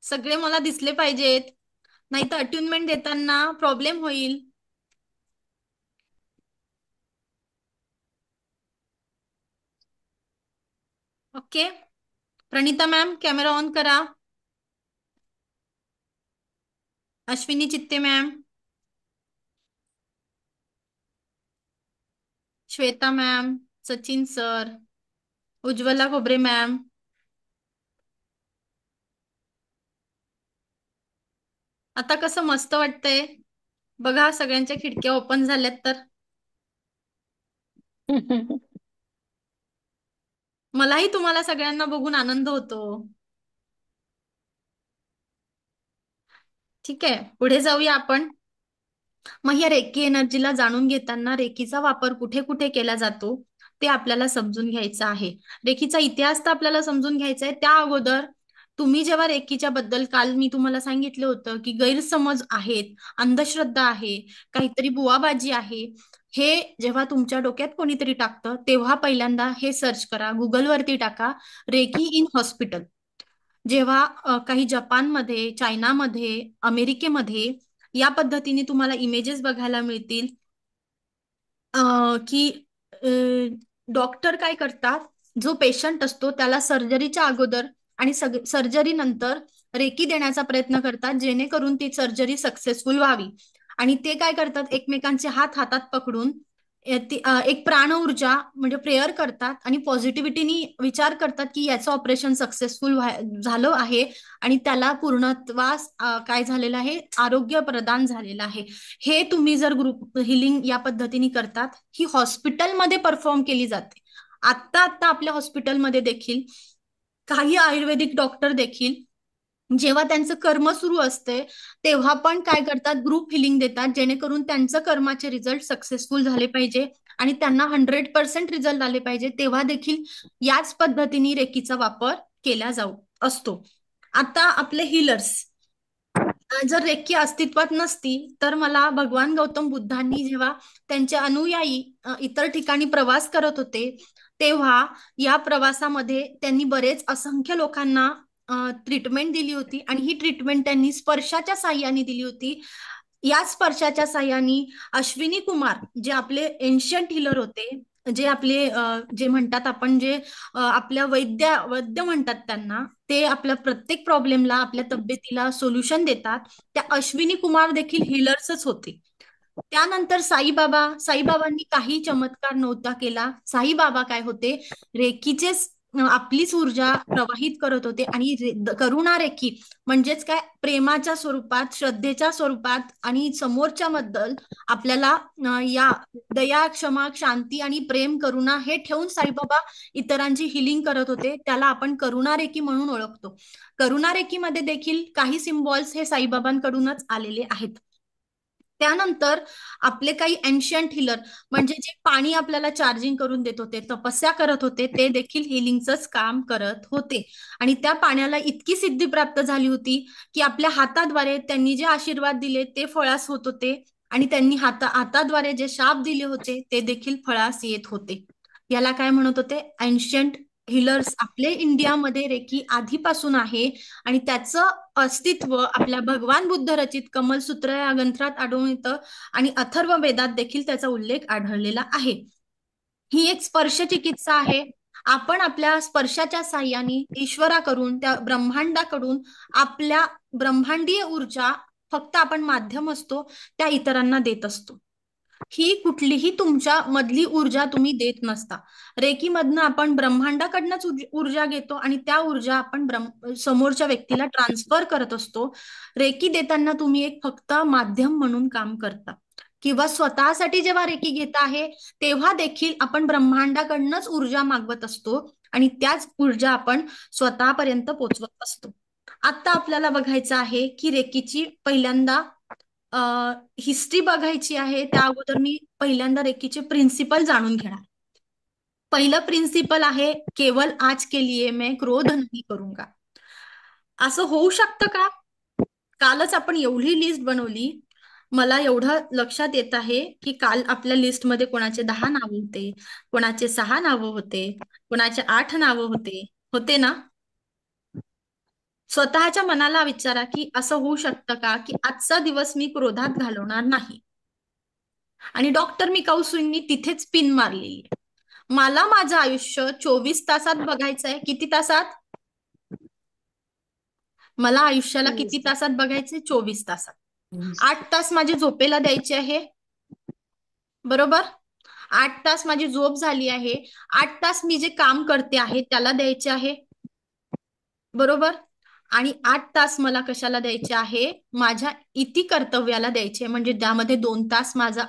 सगळे मला दिसले पाहिजेत, नाही तर अट्युनमेंट देताना प्रॉब्लेम होईल. Okay. Pranita ma'am camera on करा. अश्विनी चित्ते ma'am, Shweta ma'am, Sachin sir, Ujjwala खोबरे मॅम. आता कसं मस्त वाटतंय बघा, सगळ्यांच्या खिडक्या ओपन झाल्यात तर. मलाही तुम्हाला सगळ्यांना बघून आनंद होतो. ठीक आहे, पुढे जाऊया आपण. मग या रेकी एनर्जीला जाणून घेताना रेकीचा वापर कुठे कुठे केला जातो ते आपल्याला समजून घ्यायचं आहे. रेकीचा इतिहास तर आपल्याला समजून घ्यायचा आहे. त्या अगोदर तुम्ही जेव्हा रेकीच्या बद्दल काल मी तुम्हाला सांगितलं होतं की गैरसमज आहेत, अंधश्रद्धा आहे, काहीतरी बुवाबाजी आहे, हे जेव्हा तुमच्या डोक्यात कोणीतरी टाकतं तेव्हा पहिल्यांदा हे सर्च करा, गुगलवरती टाका रेकी इन हॉस्पिटल. जेव्हा काही जपानमध्ये, चायनामध्ये, अमेरिकेमध्ये या पद्धतीने तुम्हाला इमेजेस बघायला मिळतील की डॉक्टर काय करतात, जो पेशंट असतो त्याला सर्जरीच्या अगोदर आणि सर्जरी नंतर रेकी देण्याचा प्रयत्न करतात जेणेकरून ती सर्जरी सक्सेसफुल व्हावी. आणि ते काय करतात, एकमेकांचे हात हातात पकडून एक प्राण ऊर्जा म्हणजे प्रेयर करतात आणि पॉझिटिव्हिटीनी विचार करतात की याचं ऑपरेशन सक्सेसफुल झालं आहे आणि त्याला पूर्णत्वास काय झालेलं आहे, आरोग्य प्रदान झालेलं आहे. हे तुम्ही जर ग्रुप हिलिंग या पद्धतीने करतात, ही हॉस्पिटलमध्ये परफॉर्म केली जाते. आत्ता आत्ता आपल्या हॉस्पिटलमध्ये देखील काही आयुर्वेदिक डॉक्टर देखील जेव्हा त्यांचं कर्म सुरू असते तेव्हा पण काय करतात, ग्रुप हिलिंग देतात जेणेकरून त्यांचं कर्माचे रिझल्ट सक्सेसफुल झाले पाहिजे आणि त्यांना 100% रिझल्ट आले पाहिजे. तेव्हा देखील याच पद्धतीने रेकीचा वापर केला जाऊ असतो. आता आपले हिलर्स, जर रेकी अस्तित्वात नसती तर मला भगवान गौतम बुद्धांनी जेव्हा त्यांचे अनुयायी इतर ठिकाणी प्रवास करत होते तेव्हा या प्रवासामध्ये त्यांनी बरेच असंख्य लोकांना ट्रीटमेंट दिली होती आणि ही ट्रीटमेंट त्यांनी स्पर्शाच्या साह्याने दिली होती. या स्पर्शाच्या साह्याने अश्विनी कुमार जे आपले एन्शियंट हिलर होते, जे आपले जे म्हणतात आपण जे आपल्या वैद्य म्हणतात त्यांना, ते आपल्या प्रत्येक प्रॉब्लेमला आपल्या तब्येतीला सोल्युशन देतात. त्या अश्विनी कुमार देखील हिलर्सच होते. त्यानंतर साईबाबांनी काही चमत्कार नव्हता केला. साईबाबा काय होते, रेकीचेच आपलीच ऊर्जा प्रवाहित करत होते आणि करुणा रेकी म्हणजेच काय, प्रेमाच्या स्वरूपात, श्रद्धेच्या स्वरूपात आणि समोरच्या बद्दल आपल्याला या दया, क्षमा, शांती आणि प्रेम, करुणा हे ठेवून साईबाबा इतरांची हिलिंग करत होते. त्याला आपण करुणा रेकी म्हणून ओळखतो. करुणा रेकी मध्ये देखील काही सिम्बॉल्स हे साईबाबांकडूनच आलेले आहेत. त्यानंतर आपले काही एन्शियंट हिलर म्हणजे जे पाणी आपल्याला चार्जिंग करून देत होते, तपस्या करत होते, ते देखील हिलिंगचंच काम करत होते. आणि त्या पाण्याला इतकी सिद्धी प्राप्त झाली होती की आपल्या हाताद्वारे त्यांनी जे आशीर्वाद दिले ते फळास होत होते आणि त्यांनी हाताद्वारे जे शाप दिले होते ते देखील फळास येत होते. याला काय म्हणत होते, एन्शियंट हिलर्स. आपले इंडियामध्ये रेकी आधीपासून आहे आणि त्याचं अस्तित्व आपल्या भगवान बुद्ध रचित कमलसूत्र या ग्रंथात आढळून येतं आणि अथर्व वेदात देखील त्याचा उल्लेख आढळलेला आहे. ही एक स्पर्श चिकित्सा आहे. आपण आपल्या स्पर्शाच्या साह्याने ईश्वराकडून, त्या ब्रह्मांडाकडून आपल्या ब्रह्मांडीय ऊर्जा फक्त आपण माध्यम असतो, त्या इतरांना देत असतो. ही कुठलीही तुमच्या मधली ऊर्जा तुम्ही देत नसता. रेकी मधनं आपण ब्रह्मांडाकडनंच ऊर्जा घेतो आणि त्या ऊर्जा आपण समोरच्या व्यक्तीला ट्रान्सफर करत असतो. रेकी देताना तुम्ही एक फक्त माध्यम म्हणून काम करता, किंवा स्वतःसाठी जेव्हा रेकी घेत आहे तेव्हा देखील आपण ब्रह्मांडाकडनंच ऊर्जा मागवत असतो आणि त्याच ऊर्जा आपण स्वतःपर्यंत पोचवत असतो. आता आपल्याला बघायचं आहे की रेकीची पहिल्यांदा हिस्ट्री बघायची आहे. त्या अगोदर मी पहिल्यांदा रेकीचे प्रिन्सिपल जाणून घेणार. पहिलं प्रिन्सिपल आहे, केवल आज के लिए मैं क्रोध नहीं करूंगा. असं होऊ शकतं का? कालच आपण एवढी लिस्ट बनवली, मला एवढं लक्षात येत आहे की काल आपल्या लिस्टमध्ये कोणाचे 10 नावं होते, कोणाचे 6 नावं होते, कोणाचे 8 नावं होते, होते ना? स्वतःच्या मनाला विचारा की असं होऊ शकतं का की आजचा दिवस मी क्रोधात घालवणार नाही. आणि डॉक्टर मिकाऊ सुईंनी तिथेच पिन मारलेली आहे. मला माझं आयुष्य 24 तासात बघायचंय. किती तासात? मला आयुष्याला किती तासात बघायचंय? 24 तासात. 8 तास माझी झोपेला द्यायचे आहे, बरोबर? 8 तास माझी झोप झाली आहे. 8 तास मी जे काम करते आहे त्याला द्यायचे आहे, बरोबर? आणि 8 तास मला कशाला द्यायचे आहे? माझ्या इति कर्तव्याला द्यायचे, म्हणजे त्यामध्ये 2 तास माझा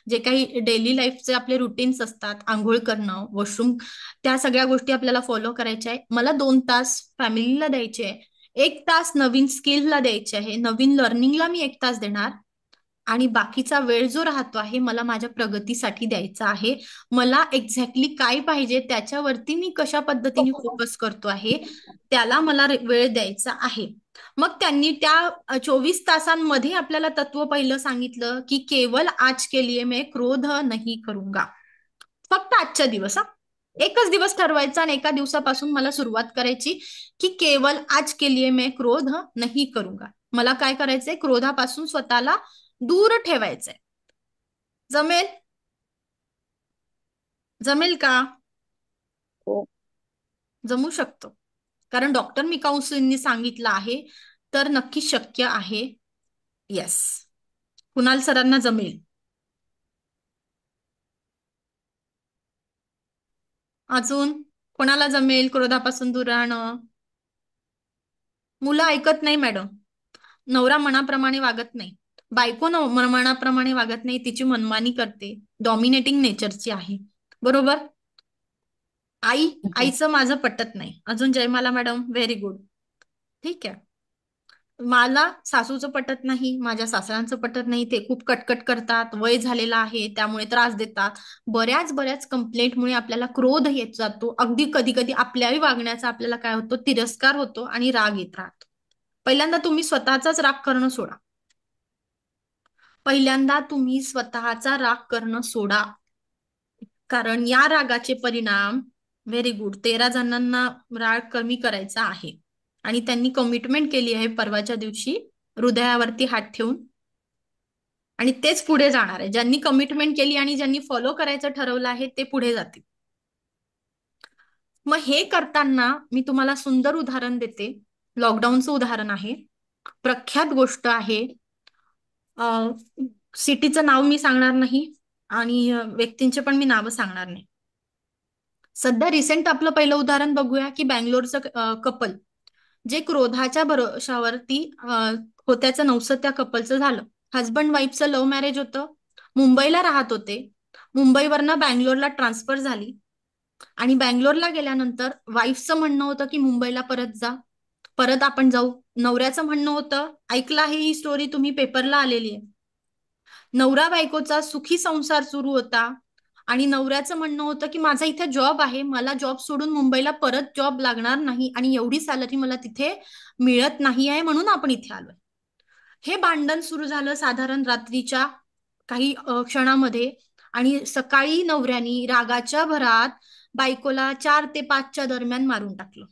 जे काही डेली लाईफचे आपले रुटीन्स असतात, आंघोळ करणं, वॉशरूम, त्या सगळ्या गोष्टी आपल्याला फॉलो करायच्या आहे. मला 2 तास फॅमिलीला द्यायचे आहे. 1 तास नवीन स्किलला द्यायचे आहे, नवीन लर्निंगला मी 1 तास देणार. आणि बाकीचा वेळ जो राहतो आहे मला माझ्या प्रगतीसाठी द्यायचा आहे. मला एक्झॅक्टली काय पाहिजे त्याच्यावरती मी कशा पद्धतीने फोकस करतो आहे त्याला मला वेळ द्यायचा आहे. मग त्यांनी त्या 24 तासांमध्ये आपल्याला तत्व पहिलं सांगितलं की केवल आज के लिए मैं क्रोध नहीं करूंगा. फक्त आजच्या दिवस, एकच दिवस ठरवायचा आणि एका दिवसापासून मला सुरुवात करायची की केवल आज के लिए मैं क्रोध नहीं करूंगा. मला काय करायचंय? क्रोधापासून स्वतःला दूर ठेवायचंय. जमेल? जमेल का? हो. जमू शकतो, कारण डॉक्टर मिकाऊसींनी सांगितलं आहे, तर नक्की शक्य आहे. येस, कुणाल सरांना जमेल. अजून कोणाला जमेल क्रोधापासून दूर राहणं? मुलं ऐकत नाही मॅडम. नवरा मनाप्रमाणे वागत नाही, बायको मनाप्रमाणे वागत नाही, तिची मनमानी करते, डॉमिनेटिंग नेचरची आहे, बरोबर? आईचं माझं पटत नाही. अजून जयमाला मॅडम, व्हेरी गुड. ठीक आहे. मला सासूचं पटत नाही, माझ्या सासऱ्यांचं पटत नाही, ते खूप कटकट करतात, वय झालेलं आहे त्यामुळे त्रास देतात. बऱ्याच कंप्लेंटमुळे आपल्याला क्रोध येत जातो. अगदी कधी कधी आपल्याही वागण्याचा आपल्याला काय होतो? तिरस्कार होतो आणि राग येत राहतो. पहिल्यांदा तुम्ही स्वतःचाच राग करणं सोडा. पहिल्यांदा तुम्ही स्वतःचा राग करणं सोडा, कारण या रागाचे परिणाम, व्हेरी गुड, 13 जणांना राग कमी करायचा आहे आणि त्यांनी कमिटमेंट केली आहे परवाच्या दिवशी हृदयावरती हात ठेवून, आणि तेच पुढे जाणार आहे. ज्यांनी कमिटमेंट केली आणि ज्यांनी फॉलो करायचं ठरवलं आहे ते पुढे जातील. मग हे करताना मी तुम्हाला सुंदर उदाहरण देते. लॉकडाऊनचं उदाहरण आहे, प्रख्यात गोष्ट आहे. सिटीचं नाव मी सांगणार नाही आणि व्यक्तींचे पण मी नावं सांगणार नाही. सध्या रिसेंट आपलं पहिलं उदाहरण बघूया की बँगलोरचं कपल जे क्रोधाच्या भरोशावरती होत्याचं नवसं त्या कपलचं झालं. हजबंड वाईफचं लव्ह मॅरेज होतं, मुंबईला राहत होते, मुंबईवरनं बँगलोरला ट्रान्सफर झाली आणि बँगलोरला गेल्यानंतर वाईफचं म्हणणं होतं की मुंबईला परत जा, परत आपण जाऊ. नवऱ्याचं म्हणणं होतं, ऐकलं आहे ही स्टोरी तुम्ही, पेपरला आलेली आहे, नवरा बायकोचा सुखी संसार सुरू होता आणि नवऱ्याचं म्हणणं होतं की माझा इथे जॉब आहे, मला जॉब सोडून मुंबईला परत जॉब लागणार नाही आणि एवढी सॅलरी मला तिथे मिळत नाही आहे, म्हणून आपण इथे आलोय. हे भांडण सुरू झालं साधारण रात्रीच्या काही क्षणामध्ये आणि सकाळी नवऱ्यानी रागाच्या भरात बायकोला 4 ते 5च्या दरम्यान मारून टाकलं.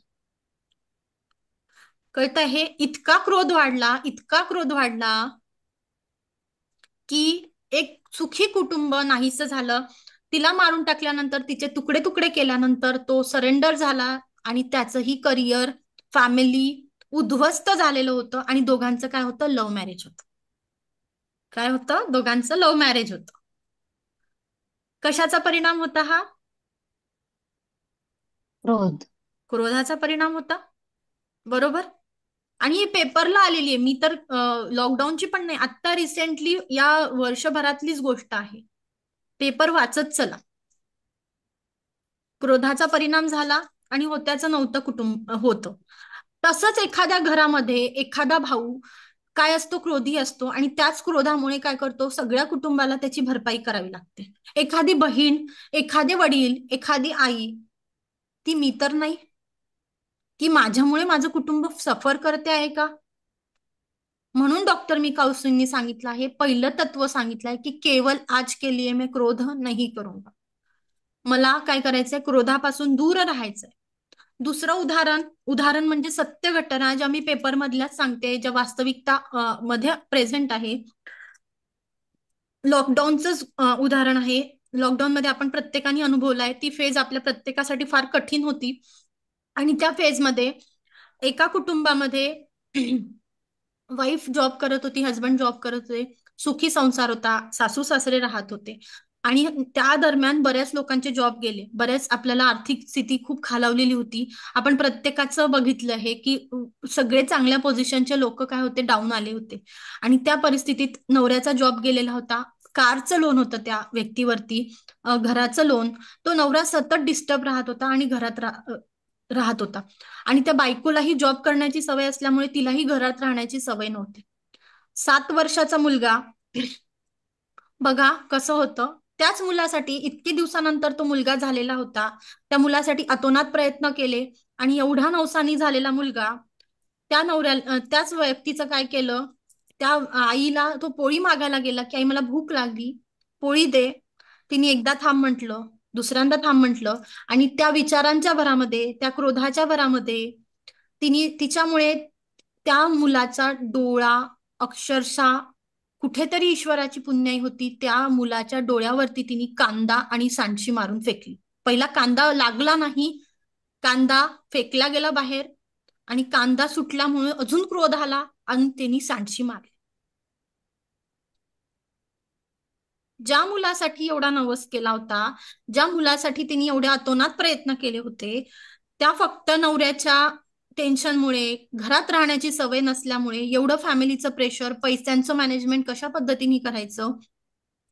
कळतंय? हे इतका क्रोध वाढला, इतका क्रोध वाढला की एक सुखी कुटुंब नाहीसं झालं. तिला मारून टाकल्यानंतर, तिचे तुकडे तुकडे केल्यानंतर तो सरेंडर झाला आणि त्याचंही करिअर, फॅमिली उद्ध्वस्त झालेलं होतं आणि दोघांचं काय होतं, लव्ह मॅरेज होतं. काय होतं, दोघांचं लव्ह मॅरेज होतं. कशाचा परिणाम होता हा? क्रोध. क्रोधाचा परिणाम होता, बरोबर. आणि ही पेपरला आलेली आहे, मी तर लॉकडाऊनची पण नाही, आता रिसेंटली या वर्षभरातलीच गोष्ट आहे. पेपर वाचत चला. क्रोधाचा परिणाम झाला आणि होत्याचं नव्हतं कुटुंब होतं. तसंच एखाद्या घरामध्ये एखादा भाऊ काय असतो, क्रोधी असतो आणि त्याच क्रोधामुळे काय करतो, सगळ्या कुटुंबाला त्याची भरपाई करावी लागते. एखादी बहीण, एखादे वडील, एखादी आई, ती मी तर नाही की माझ्यामुळे माझं कुटुंब सफर करते आहे का? म्हणून डॉक्टर मी कौशिकनी सांगितलं आहे, पहिलं तत्व सांगितलं आहे की केवळ आज के लिए मैं क्रोध नहीं करूंगा. मला काय करायचंय, क्रोधापासून दूर राहायचंय. दुसरं उदाहरण म्हणजे सत्य घटना ज्या मी पेपर मधल्याच सांगते, ज्या वास्तविकता मध्ये प्रेझेंट आहे. लॉकडाऊनचं उदाहरण आहे. लॉकडाऊन मध्ये आपण प्रत्येकाने अनुभवलाय, ती फेज आपल्या प्रत्येकासाठी फार कठीण होती. आणि त्या फेजमध्ये एका कुटुंबामध्ये वाईफ जॉब करत होती, हस्बंड जॉब करत होते, सुखी संसार होता, सासू सासरे राहत होते. आणि त्या दरम्यान बऱ्याच लोकांचे जॉब गेले, बऱ्याच आपल्याला आर्थिक स्थिती खूप खालावलेली होती. आपण प्रत्येकाचं बघितलं आहे की सगळे चांगल्या पोझिशनचे लोक काय होते, डाऊन आले होते. आणि त्या परिस्थितीत नवऱ्याचा जॉब गेलेला होता, कारचं लोन होतं त्या व्यक्तीवरती, घराचं लोन. तो नवरा सतत डिस्टर्ब राहत होता आणि घरात राहत होता. आणि त्या बायकोलाही जॉब करण्याची सवय असल्यामुळे तिलाही घरात राहण्याची सवय नव्हती. 7 वर्षाचा मुलगा, बघा कसं होतं. त्याच मुलासाठी इतके दिवसानंतर तो मुलगा झालेला होता, त्या मुलासाठी अतोनात प्रयत्न केले आणि एवढा नवसानी झालेला मुलगा, त्याच व्यक्तीचं काय केलं, त्या आईला तो पोळी मागायला गेला की आई मला भूक लागली, पोळी दे. तिने एकदा थांब म्हटलं, दुसऱ्यांदा थांब म्हटलं आणि त्या विचारांच्या भरामध्ये, त्या क्रोधाच्या भरामध्ये तिच्यामुळे त्या मुलाचा डोळा अक्षरशः, कुठेतरी ईश्वराची पुण्याई होती, त्या मुलाच्या डोळ्यावरती तिने कांदा आणि सांडशी मारून फेकली. पहिला कांदा लागला नाही, कांदा फेकला गेला बाहेर आणि कांदा सुटल्यामुळे अजून क्रोध आला आणि त्यांनी सांडशी मारली. ज्या मुलासाठी एवढा नवस केला होता, ज्या मुलासाठी तिने एवढे अतोनात प्रयत्न केले होते, त्या फक्त नवऱ्याच्या टेन्शनमुळे, घरात राहण्याची सवय नसल्यामुळे, एवढं फॅमिलीचं प्रेशर, पैशांचं मॅनेजमेंट कशा पद्धतीने करायचं,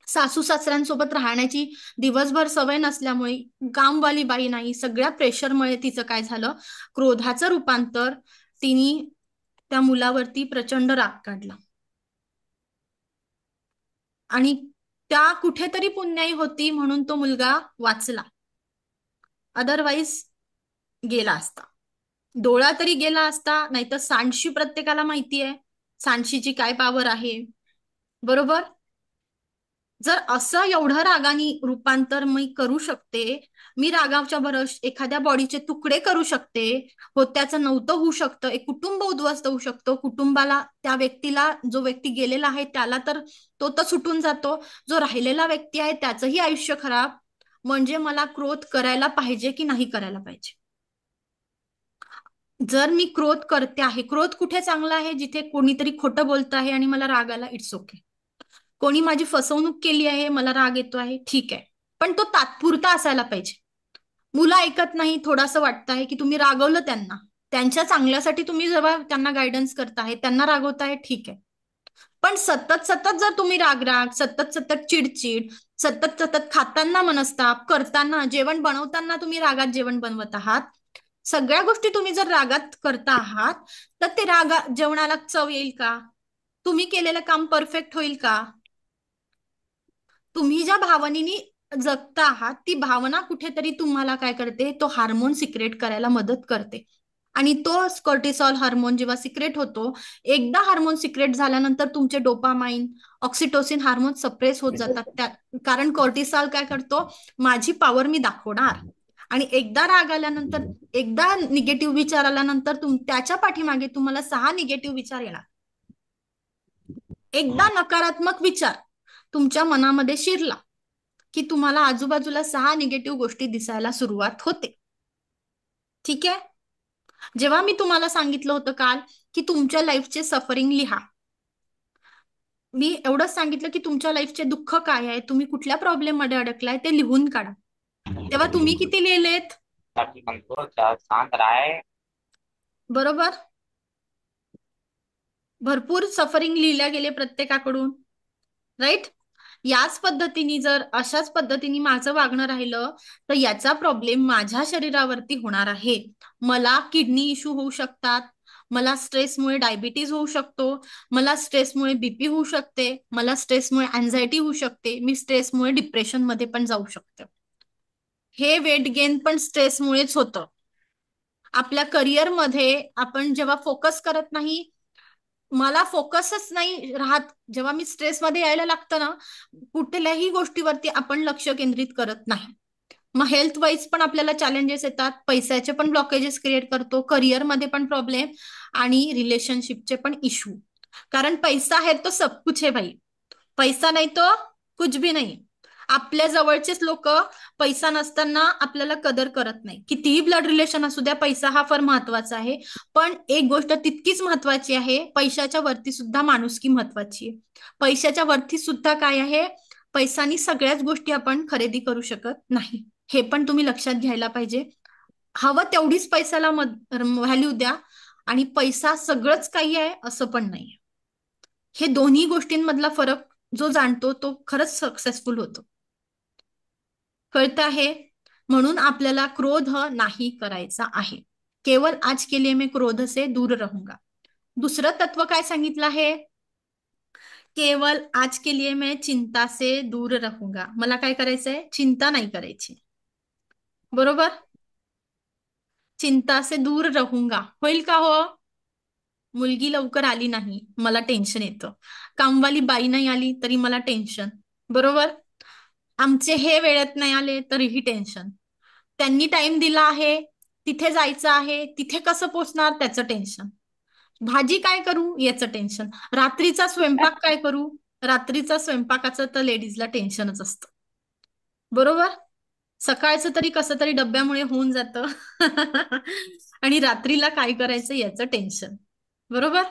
सासू सासऱ्यांसोबत राहण्याची दिवसभर सवय नसल्यामुळे, कामवाली बाई नाही, सगळ्या प्रेशरमुळे तिचं काय झालं, क्रोधाचं रूपांतर, तिने त्या मुलावरती प्रचंड राग काढला. आणि त्या कुठेतरी पुण्याई होती म्हणून तो मुलगा वाचला, अदरवाईज गेला असता. डोळा तरी गेला असता, नाहीतर सांडशी प्रत्येकाला माहिती आहे सांडशीची काय पॉवर आहे, बरोबर. जर असं एवढं रागानी रूपांतर मी करू शकते, मी रागाच्या भरोश एखाद्या बॉडीचे तुकडे करू शकते, होत्याचं नव्हतं होऊ शकतं, एक कुटुंब उद्ध्वस्त होऊ शकतो, कुटुंबाला, त्या व्यक्तीला, जो व्यक्ती गेलेला आहे त्याला तर तो तर सुटून जातो, जो राहिलेला व्यक्ती आहे त्याचंही आयुष्य खराब. म्हणजे मला क्रोध करायला पाहिजे की नाही करायला पाहिजे? जर मी क्रोध करते आहे, क्रोध कुठे चांगला आहे, जिथे कोणीतरी खोटं बोलत आहे आणि मला राग आला, इट्स ओके. कोणी माझी फसवणूक केली आहे, मला राग येतो आहे, ठीक आहे, पण तो तात्पुरता असायला पाहिजे. मुलं ऐकत नाही, थोडंसं वाटतं आहे की तुम्ही रागवलं त्यांना, त्यांच्या चांगल्यासाठी तुम्ही जेव्हा त्यांना गायडन्स करताय, त्यांना रागवताय, ठीक आहे. पण सतत सतत जर तुम्ही राग, सतत सतत चिडचिड, सतत सतत खाताना मनस्ताप, करताना, जेवण बनवताना तुम्ही रागात जेवण बनवत आहात, सगळ्या गोष्टी तुम्ही जर रागात करता आहात, तर ते जेवणाला चव येईल का? तुम्ही केलेलं काम परफेक्ट होईल का? तुम्ही ज्या भावनेनी जगता आहात, ती भावना कुठेतरी तुम्हाला काय करते, तो हार्मोन सिक्रेट करायला मदत करते. आणि तो कॉर्टिसॉल हार्मोन जेव्हा सिक्रेट होतो, एकदा हार्मोन सिक्रेट झाल्यानंतर तुमचे डोपामाइन, ऑक्सिटोसिन हार्मोन सप्रेस होत जातात. कारण कॉर्टिसॉल काय करतो, माझी पॉवर मी दाखवणार. आणि एकदा राग आल्यानंतर, एकदा निगेटिव्ह विचार आल्यानंतर त्याच्या पाठीमागे तुम्हाला 6 निगेटिव्ह विचार येणार. एकदा नकारात्मक विचार तुमच्या मनामध्ये शिरला की तुम्हाला आजूबाजूला 6 निगेटिव्ह गोष्टी दिसायला सुरुवात होते. ठीक आहे. जेव्हा मी तुम्हाला सांगितलं होतं काल की तुमच्या लाईफचे सफरिंग लिहा, मी एवढंच सांगितलं की तुमच्या लाईफचे दुःख काय आहे, तुम्ही कुठल्या प्रॉब्लेम मध्ये अडकलाय ते लिहून काढा. तेव्हा तुम्ही किती लिहिलेत? शांत राय. बरोबर. भरपूर सफरिंग लिहिल्या गेले प्रत्येकाकडून, राईट. याच पद्धतीने जर अशाच पद्धतीने माझं वागणं राहिलं तर याचा प्रॉब्लेम माझ्या शरीरावरती होणार आहे. मला किडनी इश्यू होऊ शकतात, मला स्ट्रेसमुळे डायबिटीज होऊ शकतो, मला स्ट्रेसमुळे बीपी होऊ शकते, मला स्ट्रेसमुळे अँझायटी होऊ शकते, मी स्ट्रेसमुळे डिप्रेशन मध्ये पण जाऊ शकते. हे वेट गेन पण स्ट्रेसमुळेच होतं. आपल्या करिअरमध्ये आपण जेव्हा फोकस करत नाही, मला फोकसच नाही राहत, जेव्हा मी स्ट्रेसमध्ये यायला लागतं ना, कुठल्याही गोष्टीवरती आपण लक्ष केंद्रित करत नाही. मग हेल्थ वाईज पण आपल्याला चॅलेंजेस येतात, पैशाचे पण ब्लॉकेजेस क्रिएट करतो, करिअरमध्ये पण प्रॉब्लेम आणि रिलेशनशिपचे पण इश्यू. कारण पैसा है तो सब कुछ है भाई, पैसा नाही तो कुछ भी नाही. आपल्या जवळचेच लोक पैसा नसताना आपल्याला कदर करत नाही. कितीही ब्लड रिलेशन असू द्या, पैसा हा फार महत्वाचा आहे. पण एक गोष्ट तितकीच महत्वाची आहे, पैशाच्या वरती सुद्धा माणुसकी महत्वाची आहे. पैशाच्या वरती सुद्धा काय आहे, पैसानी सगळ्याच गोष्टी आपण खरेदी करू शकत नाही. हे पण तुम्ही लक्षात घ्यायला पाहिजे. हवं तेवढीच पैशाला व्हॅल्यू द्या, आणि पैसा सगळंच काही आहे असं पण नाही. हे दोन्ही गोष्टींमधला फरक जो जाणतो तो खरंच सक्सेसफुल होतो. कळतं आहे? म्हणून आपल्याला क्रोध नाही करायचा आहे. केवळ आज के लिए मैं क्रोध से दूर रहूंगा. दुसरं तत्व काय सांगितलं आहे? केवळ आज के लिए मैं चिंता से दूर रहूंगा. मला काय करायचंय? चिंता नाही करायची. बरोबर. चिंता से दूर रहूंगा. होईल का हो? मुलगी लवकर आली नाही, मला टेन्शन येतं. कामवाली बाई नाही आली तरी मला टेन्शन. बरोबर. आमचे हे वेळेत नाही आले तरीही टेन्शन. त्यांनी टाइम दिला आहे, तिथे जायचं आहे, तिथे कसं पोचणार त्याचं टेन्शन. भाजी काय करू याचं टेन्शन. रात्रीचा स्वयंपाक काय करू, रात्रीचा स्वयंपाकाचं तर लेडीजला टेन्शनच असतं. बरोबर. सकाळचं तरी कसं तरी डब्यामुळे होऊन जातं आणि रात्रीला काय करायचं याचं टेन्शन. बरोबर.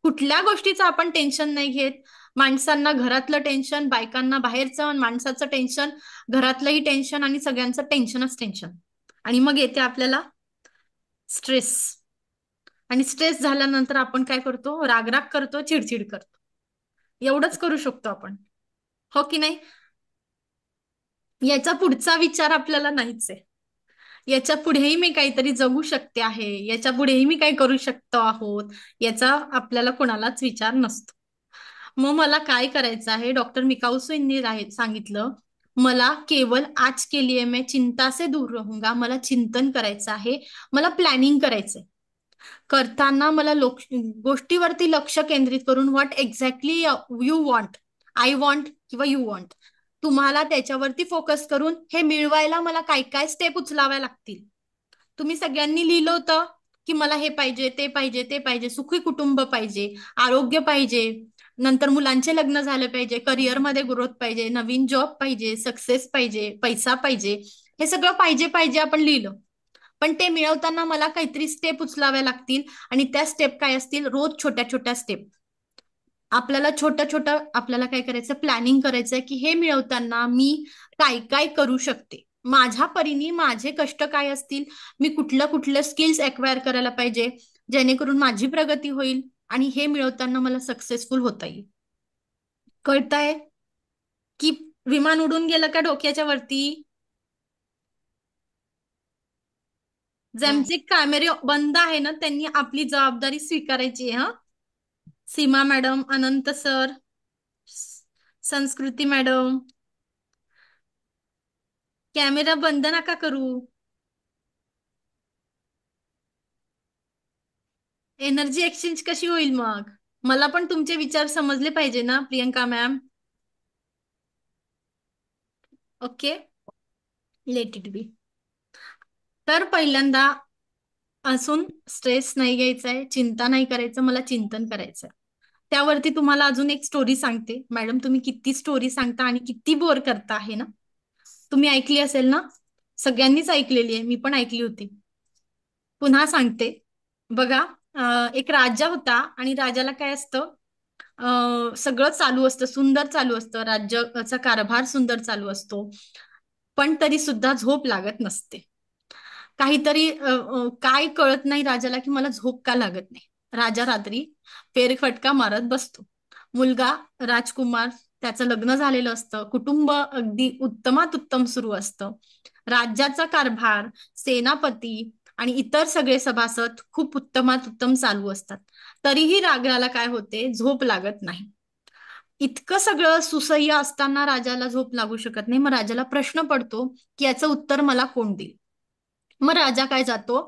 कुठल्या गोष्टीचं आपण टेन्शन नाही घेत. माणसांना घरातलं टेन्शन, बायकांना बाहेरचं, माणसाचं टेन्शन, घरातलंही टेन्शन, आणि सगळ्यांचं टेन्शनच टेन्शन. आणि मग येते आपल्याला स्ट्रेस. आणि स्ट्रेस झाल्यानंतर आपण काय करतो? रागराग करतो, चिडचिड करतो. एवढंच करू शकतो आपण, हो की नाही? याचा पुढचा विचार आपल्याला नाहीच आहे. याच्या पुढेही मी काहीतरी जगू शकते आहे, याच्या पुढेही मी काही करू शकतो आहोत, याचा आपल्याला कोणालाच विचार नसतो. मग मला काय करायचं आहे? डॉक्टर मिकाउसो यांनी सांगितलं, मला केवळ आज के लिए मैं चिंता से दूर रहूंगा. मला चिंतन करायचं आहे, मला प्लॅनिंग करायचंय. करताना मला गोष्टीवरती लक्ष केंद्रित करून what exactly you want, I want किंवा यू वॉन्ट, तुम्हाला त्याच्यावरती फोकस करून हे मिळवायला मला काय काय स्टेप उचलाव्या लागतील. तुम्ही सगळ्यांनी लिहिलं होतं की मला हे पाहिजे, ते पाहिजे, ते पाहिजे, सुखी कुटुंब पाहिजे, आरोग्य पाहिजे, नंतर मुलांचे लग्न झाले पाहिजे, करिअरमध्ये ग्रोथ पाहिजे, नवीन जॉब पाहिजे, सक्सेस पाहिजे, पैसा पाहिजे. हे सगळं पाहिजे पाहिजे आपण लिहिलं. पण ते मिळवताना मला काहीतरी स्टेप उचलाव्या लागतील, आणि त्या स्टेप काय असतील? रोज छोट्या छोट्या स्टेप. आपल्याला छोटं छोटं आपल्याला काय करायचं? प्लॅनिंग करायचंय की हे मिळवताना मी काय काय करू शकते, माझ्या परीने माझे कष्ट काय असतील, मी कुठलं कुठलं स्किल्स एक्वायर करायला पाहिजे जेणेकरून माझी प्रगती होईल आणि हे मिळवताना मला सक्सेसफुल होता येईल. कळतंय की विमान उडून गेलं का डोक्याच्या वरती? ज्यांचे कॅमेरे बंद आहे ना त्यांनी आपली जबाबदारी स्वीकारायची आहे. हा, सीमा मॅडम, अनंत सर, संस्कृती मॅडम, कॅमेरा बंद नका करू. एनर्जी एक्सचेंज कशी होईल मग? मला पण तुमचे विचार समजले पाहिजे ना Priyanka ma'am. Okay, let it be. तर पहिल्यांदा असून स्ट्रेस नाही घ्यायचा आहे, चिंता नाही करायचं, मला चिंतन करायचं. त्यावरती तुम्हाला अजून एक स्टोरी सांगते. मॅडम तुम्ही किती स्टोरी सांगता आणि किती बोर करता आहे ना. तुम्ही ऐकली असेल ना? सगळ्यांनीच ऐकलेली आहे, मी पण ऐकली होती. पुन्हा सांगते बघा. एक राजा होता आणि राजाला काय असतं, सगळं चालू असतं, सुंदर चालू असतं, राज्याचा कारभार सुंदर चालू असतो, पण तरी सुद्धा झोप लागत नसते. काहीतरी काय कळत नाही राजाला की मला झोप का लागत नाही. राजा रात्री फेरफटका मारत बसतो. मुलगा राजकुमार, त्याचं लग्न झालेलं असतं, कुटुंब अगदी उत्तमात उत्तम सुरू असतं, राज्याचा कारभार, सेनापती आणि इतर सगळे सभासद खूप उत्तमात उत्तम चालू असतात. तरीही राजाला काय होते, झोप लागत नाही. इतकं सगळं सुसह्य असताना राजाला झोप लागू शकत नाही. मग राजाला प्रश्न पडतो की याचं उत्तर मला कोण देईल. मग राजा काय जातो,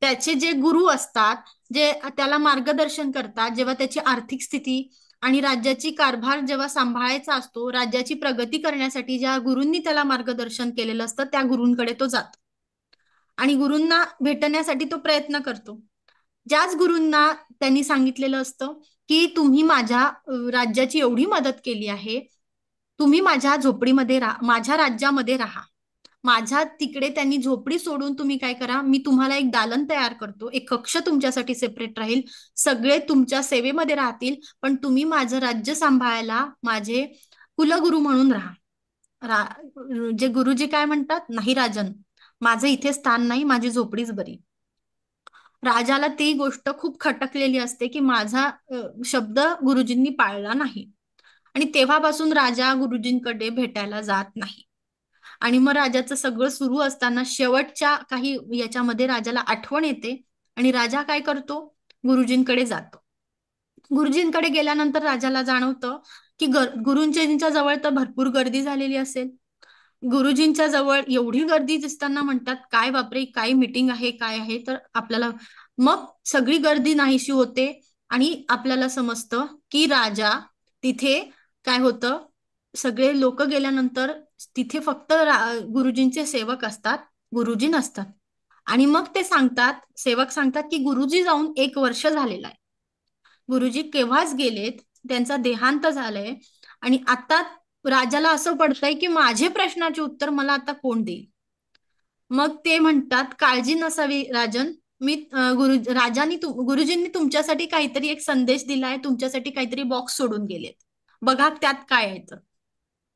त्याचे जे गुरु असतात, जे त्याला मार्गदर्शन करतात, जेव्हा त्याची आर्थिक स्थिती आणि राज्याची कारभार जेव्हा सांभाळायचा असतो, राज्याची प्रगती करण्यासाठी ज्या गुरूंनी त्याला मार्गदर्शन केलेलं असतं त्या गुरूंकडे तो जातो आणि गुरूंना भेटण्यासाठी तो प्रयत्न करतो. ज्याच गुरूंना त्यांनी सांगितलेलं असतं की तुम्ही माझ्या राज्याची एवढी मदत केली आहे, तुम्ही माझ्या झोपडीमध्ये राहा, माझ्या राज्यामध्ये राहा, माझ्या तिकडे त्यांनी झोपडी सोडून तुम्ही काय करा, मी तुम्हाला एक दालन तयार करतो, एक कक्ष तुमच्यासाठी सेपरेट राहील, सगळे तुमच्या सेवेमध्ये राहतील, पण तुम्ही माझं राज्य सांभाळायला माझे कुलगुरू म्हणून राहा. जे गुरुजी काय म्हणतात, नाही राजन, माझं इथे स्थान नाही, माझी झोपडीच बरी. राजाला ती गोष्ट खूप खटकलेली असते की माझा शब्द गुरुजींनी पाळला नाही, आणि तेव्हापासून राजा गुरुजींकडे भेटायला जात नाही. आणि मग राजाचं सगळं सुरू असताना शेवटच्या काही याच्यामध्ये राजाला आठवण येते आणि राजा काय करतो, गुरुजींकडे जातो. गुरुजींकडे गेल्यानंतर राजाला जाणवतं की गुरुजींच्या जवळ तर भरपूर गर्दी झालेली असेल. गुरुजींच्या जवळ एवढी गर्दी दिसताना म्हणतात, काय बापरे, काय मीटिंग आहे, काय आहे. तर आपल्याला मग सगळी गर्दी नाहीशी होते आणि आपल्याला समजतं की राजा तिथे काय होतं, सगळे लोक गेल्यानंतर तिथे फक्त गुरुजींचे सेवक असतात, गुरुजी नसतात. आणि मग ते सांगतात, सेवक सांगतात की गुरुजी जाऊन 1 वर्ष झालेलं आहे, गुरुजी केव्हाच गेलेत, त्यांचा देहांत झालंय, आणि आता राजाला असं पडतंय की माझे प्रश्नाचे उत्तर मला आता कोण देईल. मग ते म्हणतात, काळजी नसावी राजन, मी गुरुजींनी तुमच्यासाठी काहीतरी एक संदेश दिलाय, तुमच्यासाठी काहीतरी बॉक्स सोडून गेलेत, बघा त्यात काय आहे. तर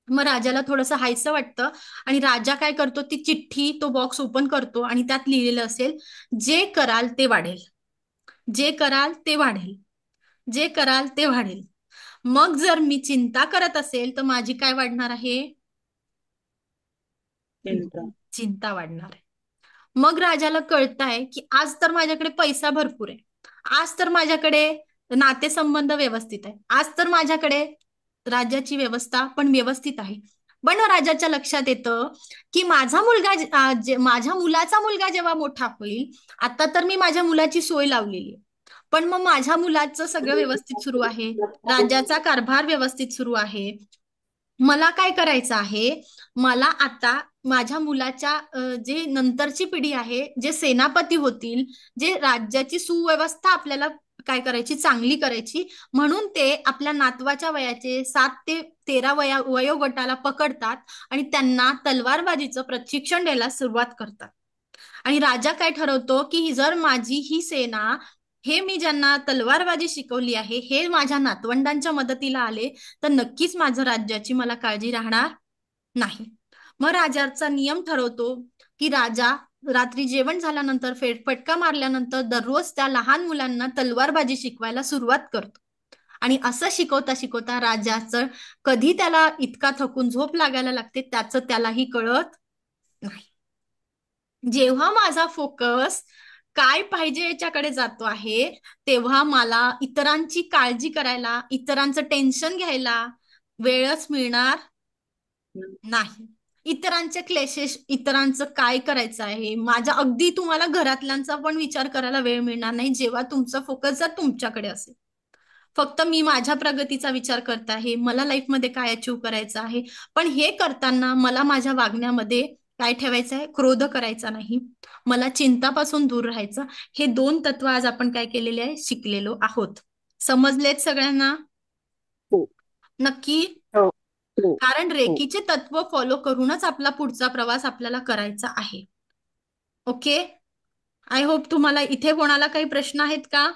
मग राजाला थोडंसं हायसं वाटतं आणि राजा काय करतो, ती चिठ्ठी, तो बॉक्स ओपन करतो आणि त्यात लिहिलेलं असेल, जे कराल ते वाढेल, जे कराल ते वाढेल, जे कराल ते वाढेल. मग जर मी चिंता करत असेल तर माझी काय वाढणार आहे, चिंता वाढणार आहे. मग राजाला कळतंय की आज तर माझ्याकडे पैसा भरपूर आहे, आज तर माझ्याकडे नातेसंबंध व्यवस्थित आहे, आज तर माझ्याकडे राज्याची व्यवस्था पण व्यवस्थित आहे. पण राजाच्या लक्षात येतं की माझा मुलगा माझ्या मुलाचा मुलगा जेव्हा मोठा होईल, आता तर मी माझ्या मुलाची सोय लावलेली आहे, पण मग माझ्या मुलाचं सगळं व्यवस्थित सुरू आहे, राज्याचा कारभार व्यवस्थित सुरू आहे, मला काय करायचं आहे, मला आता माझ्या मुलाच्या जे नंतरची पिढी आहे, जे सेनापती होतील, जे राज्याची सुव्यवस्था आपल्याला काय करायची, चांगली करायची, म्हणून ते आपल्या नातवाच्या वयाचे 7 ते 13 वयोगटाला पकडतात आणि त्यांना तलवारबाजीचं प्रशिक्षण द्यायला सुरुवात करतात. आणि राजा काय ठरवतो की जर माझी ही सेना, हे मी ज्यांना तलवारबाजी शिकवली आहे, हे माझ्या नातवंडांच्या मदतीला आले तर नक्कीच माझं राज्याची मला काळजी राहणार नाही. मग राजाचा नियम ठरवतो की राजा रात्री जेवण झाल्यानंतर, फेरफटका मारल्यानंतर दररोज त्या लहान मुलांना तलवारबाजी शिकवायला सुरुवात करतो. आणि असं शिकवता शिकवता राजाचं कधी त्याला इतका थकून झोप लागायला लागते त्याचं त्यालाही कळत नाही. जेव्हा माझा फोकस काय पाहिजे याच्याकडे जातो आहे, तेव्हा मला इतरांची काळजी करायला, इतरांचं टेन्शन घ्यायला वेळच मिळणार नाही. इतरांचे क्लेशेस, इतरांचं काय करायचं आहे, माझ्या अगदी तुम्हाला घरातल्यांचा पण विचार करायला वेळ मिळणार नाही जेव्हा तुमचा फोकस जर तुमच्याकडे असेल. फक्त मी माझ्या प्रगतीचा विचार करत आहे, मला लाईफमध्ये काय अचीव करायचं आहे, पण हे करताना मला माझ्या वागण्यामध्ये काय ठेवायचं आहे, क्रोध करायचा नाही, मला चिंतापासून दूर राहायचं. हे 2 तत्व आज आपण काय केलेले आहे, शिकलेलो आहोत. समजलेत सगळ्यांना? हो. नक्की? हो. हो. कारण हो. रेकीचे तत्व फॉलो करूनच आपला पुढचा प्रवास आपल्याला करायचा आहे. ओके, आय होप तुम्हाला इथे कोणाला काही प्रश्न आहेत का,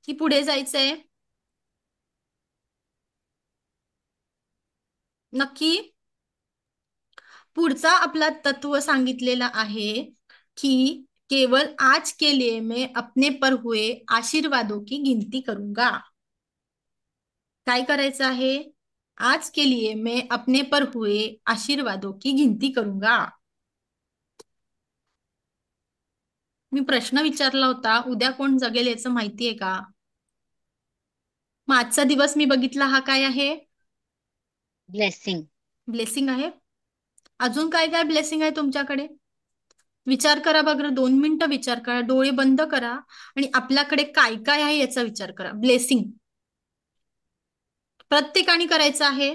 की पुढे जायचंय? नक्की. पुढचा आपला तत्व सांगितलेला आहे की केवल आज के लिए मैं अपने पर हुए आशीर्वादों की गिनती करूंगा. काय करायचं आहे? आज के लिए मैं अपने पर हुए आशीर्वादों की गिनती करूंगा. मी प्रश्न विचारला होता, उद्या कोण जगेल याचं माहितीये का? मग आजचा दिवस मी बघितला, हा काय आहे? ब्लेसिंग. ब्लेसिंग आहे. अजून काय काय ब्लेसिंग आहे तुमच्याकडे? विचार करा बघा, 2 मिनिटं विचार करा, डोळे बंद करा आणि आपल्याकडे काय काय आहे याचा विचार करा. ब्लेसिंग प्रत्येकाने करायचं आहे.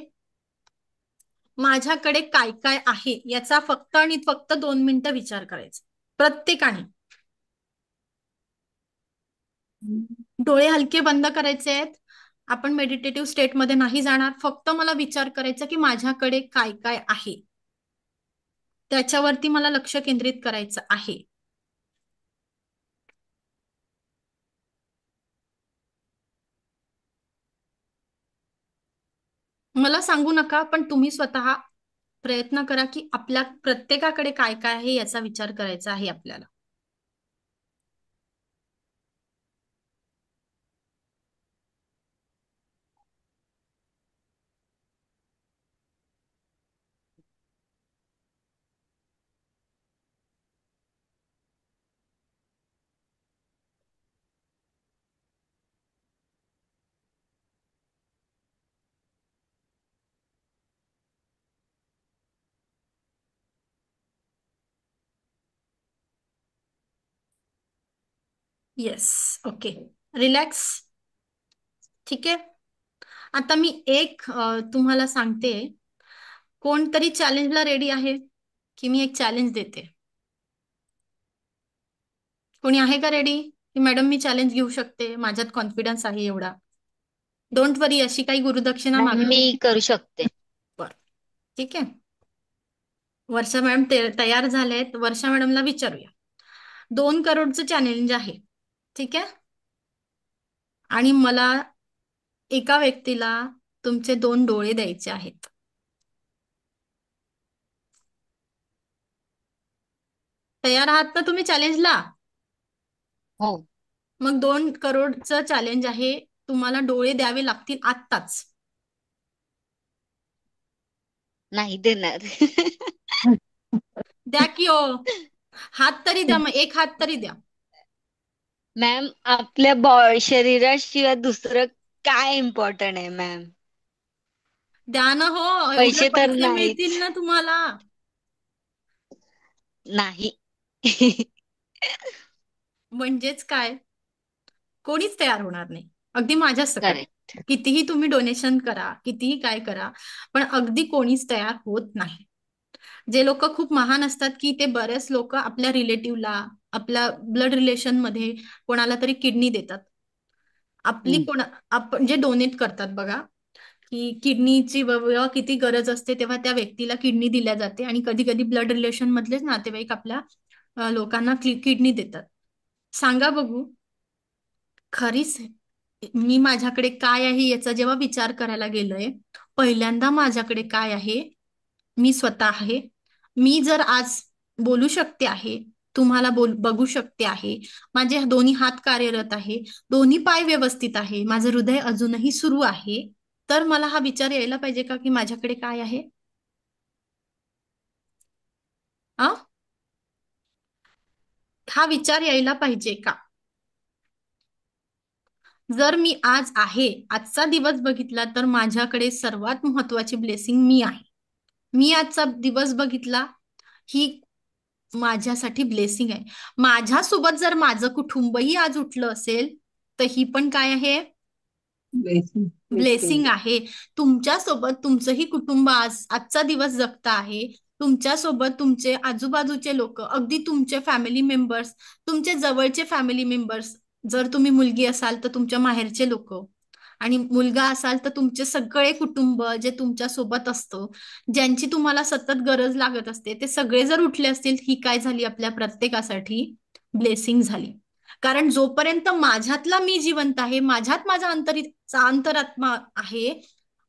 माझ्याकडे काय काय आहे याचा फक्त आणि फक्त 2 मिनिटं विचार करायचा प्रत्येकाने. डोळे हलके बंद करायचे आहेत. आपण मेडिटेटिव्ह स्टेटमध्ये नाही जाणार, फक्त मला विचार करायचा की माझ्याकडे काय काय आहे, त्याच्यावरती मला लक्ष केंद्रित करायचं आहे. मला सांगू नका, पण तुम्ही स्वतः प्रयत्न करा की आपल्या प्रत्येकाकडे काय काय आहे याचा विचार करायचा आहे आपल्याला. Yes, okay, relax. ठीक आहे. आता मी एक तुम्हाला सांगते. कोणतरी चॅलेंजला रेडी आहे की मी एक चॅलेंज देते? कोणी आहे का रेडी की मॅडम मी चॅलेंज घेऊ शकते, माझ्यात कॉन्फिडन्स आहे एवढा? डोंट वरी, अशी काही गुरुदक्षिणा मॅम मागत मी करू शकते. बर, ठीक आहे. वर्षा मॅडम तयार झालेत. वर्षा मॅडमला विचारूया. 2 करोडचं चॅलेंज आहे, ठीक आहे. आणि मला एका व्यक्तीला तुमचे 2 डोळे द्यायचे आहेत. तयार आहात ना तुम्ही चॅलेंजला? हो. मग 2 करोडचं चॅलेंज आहे, तुम्हाला डोळे द्यावे लागतील आत्ताच. नाही देणार. द्या की ओ, हात तरी द्या, मग एक हात तरी द्या. मॅम आपल्या शरीराशिवाय दुसरं काय इम्पॉर्टंट आहे मॅम? द्या ना हो, एवढे पैसे तर पैसे नाहीच. मिळतील ना तुम्हाला. नाही. म्हणजेच काय, कोणीच तयार होणार नाही, अगदी माझ्या सकट. करेक्ट. कितीही तुम्ही डोनेशन करा, कितीही काय करा, पण अगदी कोणीच तयार होत नाही. जे लोक खूप महान असतात की ते बरेच लोक आपल्या रिलेटिव्हला, आपल्या ब्लड रिलेशन मध्ये कोणाला तरी किडनी देतात. आपली आपण जे डोनेट करतात बघा, की किडनीची जेव्हा किती गरज असते तेव्हा त्या व्यक्तीला किडनी दिल्या जाते, आणि कधी कधी ब्लड रिलेशन मधलेच नातेवाईक आपल्या लोकांना किडनी देतात. सांगा बघू, खरीच मी माझ्याकडे काय आहे याचा जेव्हा विचार करायला गेलोय, पहिल्यांदा माझ्याकडे काय आहे, मी स्वतः आहे. मी जर आज बोलू शकते आहे, तुम्हाला बघू शकते आहे, माझे 2 हात कार्यरत आहे, 2 पाय व्यवस्थित आहे, माझं हृदय अजूनही सुरू आहे, तर मला हा विचार यायला पाहिजे का की माझ्याकडे काय आहे? आ हा विचार यायला पाहिजे का? जर मी आज आहे, आजचा दिवस बघितला, तर माझ्याकडे सर्वात महत्वाची ब्लेसिंग मी आहे. मी आजचा दिवस बघितला, ही माझ्यासाठी ब्लेसिंग आहे. माझ्यासोबत जर माझं कुटुंबही आज उठलं असेल, तर ही पण काय आहे? ब्लेसिंग आहे. तुमच्यासोबत तुमचंही कुटुंब आजचा दिवस जगत आहे. तुमच्यासोबत तुमचे आजूबाजूचे लोक, अगदी तुमचे फॅमिली मेंबर्स, तुमचे जवळचे फॅमिली मेंबर्स, जर तुम्ही मुलगी असाल तर तुमच्या माहेरचे लोक, आणि मुलगा असाल तर तुमचे सगळे कुटुंब जे तुमच्या सोबत असतं, ज्यांची तुम्हाला सतत गरज लागत असते, ते सगळे जर उठले असतील, ही काय झाली आपल्या प्रत्येकासाठी ब्लेसिंग झाली. कारण जोपर्यंत माझ्यातला मी जिवंत आहे, माझ्यात माझा अंतरात्मा आहे,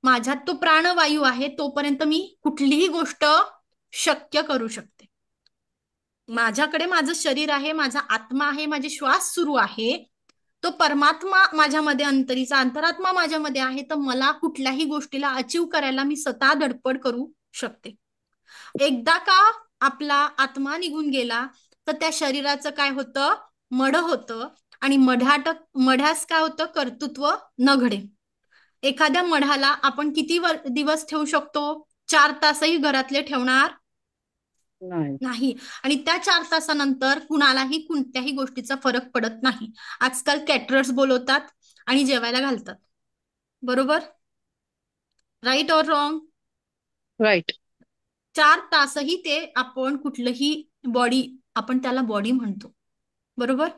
माझ्यात तो प्राणवायू आहे, तोपर्यंत मी कुठलीही गोष्ट शक्य करू शकते. माझ्याकडे माझं शरीर आहे, माझा आत्मा आहे, माझे श्वास सुरू आहे, तो परमात्मा माझ्यामध्ये अंतरात्मा माझ्यामध्ये आहे, तर मला कुठल्याही गोष्टीला अचीव करायला मी स्वतः धडपड करू शकते. एकदा का आपला आत्मा निघून गेला तर त्या शरीराचं काय होतं, मढ होतं, आणि मढ्यास काय होतं, कर्तृत्व न घडे. एखाद्या मढाला आपण किती दिवस ठेवू शकतो? 4 तासही घरातले ठेवणार नाही. नाही. आणि त्या 4 तासानंतर कुणालाही कोणत्याही गोष्टीचा फरक पडत नाही. आजकाल कॅटरर्स बोलवतात आणि जेवायला घालतात. बरोबर? Right or wrong? राईट. 4 तासही ते आपण कुठलंही आपण त्याला बॉडी म्हणतो. बरोबर?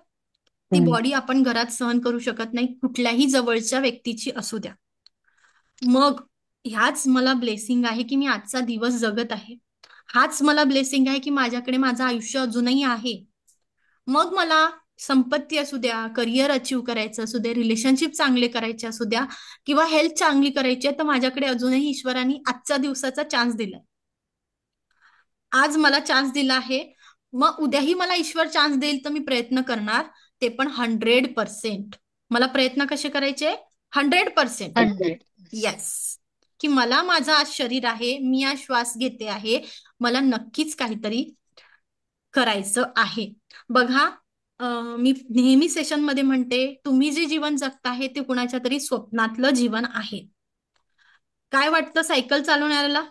ती बॉडी आपण घरात सहन करू शकत नाही, कुठल्याही जवळच्या व्यक्तीची असू द्या. मग ह्याच मला ब्लेसिंग आहे की मी आजचा दिवस जगत आहे. हाच मला ब्लेसिंग आहे की माझ्याकडे माझं आयुष्य अजूनही आहे. मग मला संपत्ती असू द्या, करिअर अचीव करायचं असू द्या, रिलेशनशिप चांगले करायचे असू द्या, किंवा हेल्थ चांगली करायची आहे, तर माझ्याकडे अजूनही ईश्वराने आजच्या दिवसाचा चान्स दिलाय. आज मला चान्स दिला आहे, मग उद्याही मला ईश्वर चान्स देईल तर मी प्रयत्न करणार, ते पण 100%. मला प्रयत्न कसे करायचे? 100%. 100. येस. की मला माझं आज शरीर आहे, मी आज श्वास घेते आहे, मला नक्कीच काहीतरी करायचं आहे. बघा, मी नेहमी सेशन मध्ये म्हणते, तुम्ही जे जीवन जगता आहे ते कुणाच्या तरी स्वप्नातलं जीवन आहे. काय वाटतं सायकल चालवणाऱ्याला?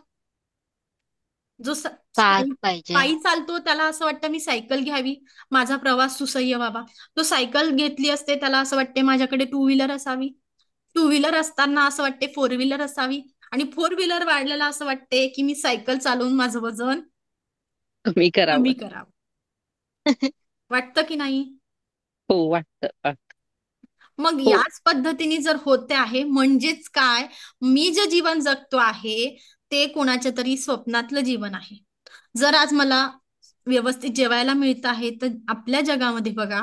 जो कार पाहिजे. पायी चालतो त्याला असं वाटतं मी सायकल घ्यावी, माझा प्रवास सुसह्य व्हावा. तो सायकल घेतली असते त्याला असं वाटते माझ्याकडे 2 व्हीलर असावी, 2 व्हीलर असताना असं वाटते 4 व्हीलर असावी, आणि 4 व्हीलर वाढलेला असं वाटते की मी सायकल चालवून माझं वजन कमी कमी करावं. करावं. वाटतं की नाही? हो, वाटतं. मग हो. याच पद्धतीने जर होते आहे, म्हणजेच काय, मी जे जीवन जगतो आहे ते कोणाच्या तरी स्वप्नातलं जीवन आहे. जर आज मला व्यवस्थित जेवायला मिळत आहे, तर आपल्या जगामध्ये बघा,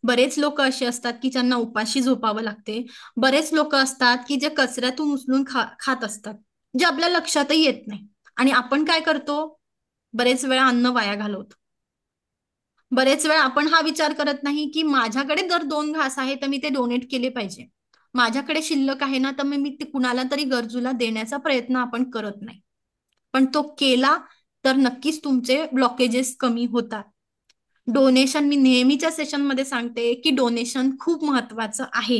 बरेच लोक असे असतात की ज्यांना उपाशी झोपावं लागते. बरेच लोक असतात की जे कचऱ्यातून उचलून खात असतात, जे आपल्या लक्षातही येत नाही. आणि आपण काय करतो? बरेच वेळा अन्न वाया घालवतो. बरेच वेळा आपण हा विचार करत नाही की माझ्याकडे जर 2 घास आहे तर मी ते डोनेट केले पाहिजे. माझ्याकडे शिल्लक आहे ना, तर मी ते कुणाला तरी गरजूला देण्याचा प्रयत्न आपण करत नाही. पण तो केला तर नक्कीच तुमचे ब्लॉकेजेस कमी होतात. डोनेशन, मी नेहमीच्या सेशनमध्ये सांगते की डोनेशन खूप महत्वाचं आहे.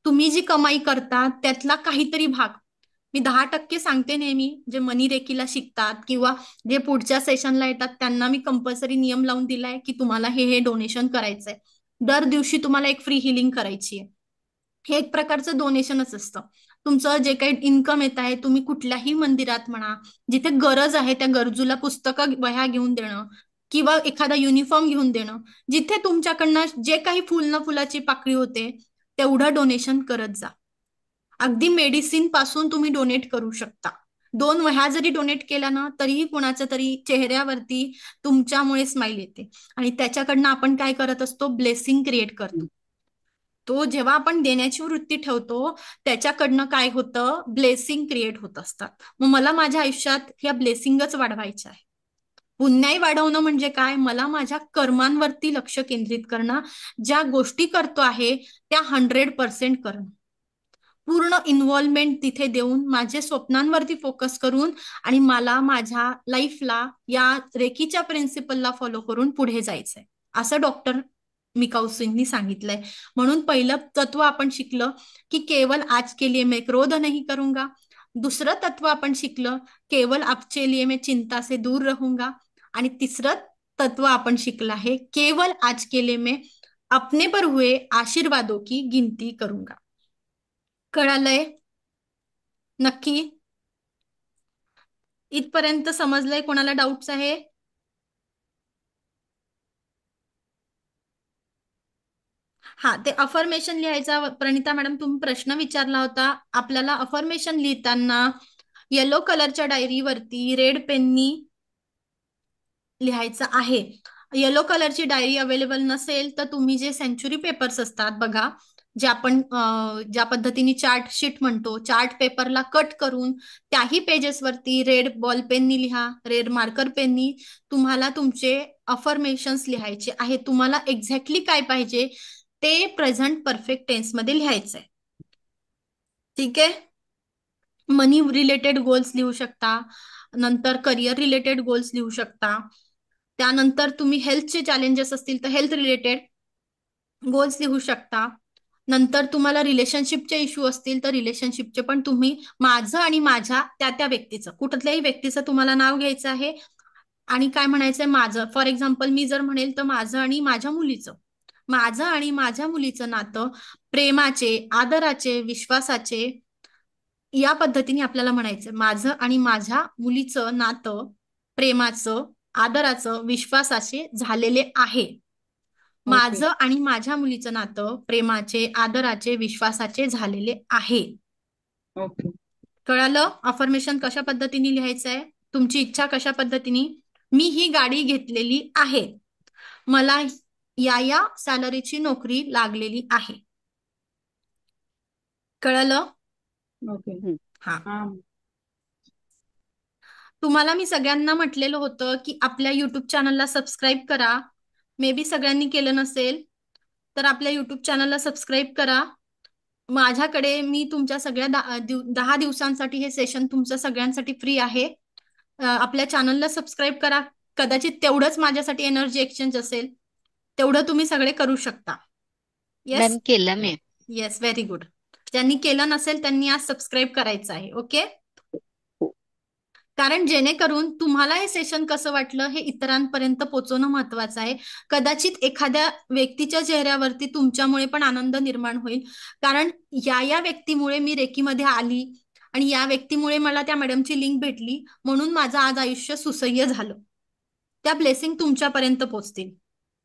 तुम्ही जी कमाई करता त्यातला काहीतरी भाग, मी 10% सांगते नेहमी, जे मनी रेकीला शिकतात किंवा जे पुढच्या सेशनला येतात त्यांना मी कंपल्सरी नियम लावून दिलाय की तुम्हाला हे डोनेशन करायचंय. दर दिवशी तुम्हाला एक फ्री हिलिंग करायची आहे. हे एक प्रकारचं डोनेशनच असतं. तुमचं जे काही इन्कम येत आहे, तुम्ही कुठल्याही मंदिरात म्हणा, जिथे गरज आहे त्या गरजूला पुस्तकं वह्या घेऊन देणं किंवा एखादा युनिफॉर्म घेऊन देणं, जिथे तुमच्याकडनं जे काही फुल न फुलाची पाकळी होते तेवढं डोनेशन करत जा. अगदी मेडिसिन पासून तुम्ही डोनेट करू शकता. 2 वह्या जरी डोनेट केल्या ना, तरीही कुणाच्या तरी चेहऱ्यावरती तुमच्यामुळे स्माइल येते, आणि त्याच्याकडनं आपण काय करत असतो? ब्लेसिंग क्रिएट करतो. तो जेव्हा आपण देण्याची वृत्ती ठेवतो त्याच्याकडनं काय होतं? ब्लेसिंग क्रिएट होत असतात. मग मला माझ्या आयुष्यात ह्या ब्लेसिंगच वाढवायच्या आहे. पुण्याई वाढवणं म्हणजे काय? मला माझ्या कर्मांवरती लक्ष केंद्रित करणं, ज्या गोष्टी करतो आहे त्या 100% करणं, पूर्ण इन्व्हॉल्वमेंट तिथे देऊन, माझे स्वप्नांवरती फोकस करून, आणि मला माझ्या लाईफला या रेकीच्या प्रिन्सिपलला फॉलो करून पुढे जायचंय, असं डॉक्टर मिकाऊ सिंगनी सांगितलंय. म्हणून पहिलं तत्व आपण शिकलं की केवल आज के लिए मैं क्रोध नहीं करूंगा. दुसरं तत्व आपण शिकलं, केवल आपके लिए मैं चिंता से दूर रहूंगा. आणि तिसरं तत्व आपण शिकलं आहे, केवल आज के लिए मैं अपने पर हुए आशीर्वादों की गिनती करूंगा. कळालंय? नक्की इथपर्यंत समजलंय? कोणाला डाऊट्स आहे? हा, ते अफर्मेशन लिहायचा. प्रणिता मॅडम, तुम्ही प्रश्न विचारला होता. आपल्याला अफर्मेशन लिहिताना येलो कलरच्या डायरीवरती रेड पेननी लिहायचं आहे. येलो कलरची डायरी अवेलेबल नसेल तर तुम्ही जे सेंचुरी पेपर्स असतात बघा, जे आपण ज्या पद्धतीने चार्ट शीट म्हणतो, चार्ट पेपरला कट करून त्याही पेजेसवरती रेड बॉल पेननी लिहा, रेड मार्कर पेननी तुम्हाला तुमचे अफर्मेशन्स लिहायचे आहे. तुम्हाला एक्झॅक्टली काय पाहिजे ते प्रेझेंट परफेक्ट टेन्स मध्ये लिहायचंय. ठीक आहे. मनी रिलेटेड गोल्स लिहू शकता, नंतर करिअर रिलेटेड गोल्स लिहू शकता, त्यानंतर तुम्ही हेल्थचे चॅलेंजेस असतील तर हेल्थ रिलेटेड गोल्स लिहू शकता. नंतर तुम्हाला रिलेशनशिपचे इश्यू असतील तर रिलेशनशिपचे पण तुम्ही माझं आणि माझ्या त्या त्या व्यक्तीचं, कुठल्याही व्यक्तीचं तुम्हाला नाव घ्यायचं आहे आणि काय म्हणायचंय माझं. फॉर एक्झाम्पल मी जर म्हणेल तर माझं आणि माझ्या मुलीचं, माझं आणि माझ्या मुलीचं नातं प्रेमाचे, आदराचे, विश्वासाचे या पद्धतीने आपल्याला म्हणायचं. माझं आणि माझ्या मुलीचं नातं प्रेमाचं, आदराचं, विश्वासाचे झालेले आहे. ओके माझं आणि माझ्या मुलीचं नातं प्रेमाचे, आदराचे, विश्वासाचे झालेले आहे. ओके कळालं? अफर्मेशन कशा पद्धतीने लिहायचं आहे, तुमची इच्छा कशा पद्धतीने. मी ही गाडी घेतलेली आहे, मला या सॅलरीची नोकरी लागलेली आहे. कळालं? ओके हा. हा तुम्हाला मी सगळ्यांना म्हटलेलं होतं की आपल्या युट्यूब चॅनलला सबस्क्राईब करा. मे बी सगळ्यांनी केलं नसेल तर आपल्या युट्यूब चॅनलला सबस्क्राईब करा. माझ्याकडे मी तुमच्या सगळ्या 10 दिवसांसाठी हे सेशन तुमच्या सगळ्यांसाठी फ्री आहे. आपल्या चॅनलला सबस्क्राईब करा. कदाचित तेवढंच माझ्यासाठी एनर्जी एक्सचेंज असेल, तेवढं तुम्ही सगळे करू शकता. येस, मॅम केलं मी. Yes, very good. ज्यांनी केलं नसेल त्यांनी आज सबस्क्राईब करायचं आहे. ओके. कारण जेणेकरून तुम्हाला हे सेशन कसं वाटलं हे इतरांपर्यंत पोहोचवणं महत्वाचं आहे. कदाचित एखाद्या व्यक्तीच्या चेहऱ्यावरती तुमच्यामुळे पण आनंद निर्माण होईल. कारण या व्यक्तीमुळे मी रेकीमध्ये आली आणि या व्यक्तीमुळे मला त्या मॅडमची लिंक भेटली, म्हणून माझं आज आयुष्य सुसह्य झालं. त्या ब्लेसिंग तुमच्यापर्यंत पोहोचतील.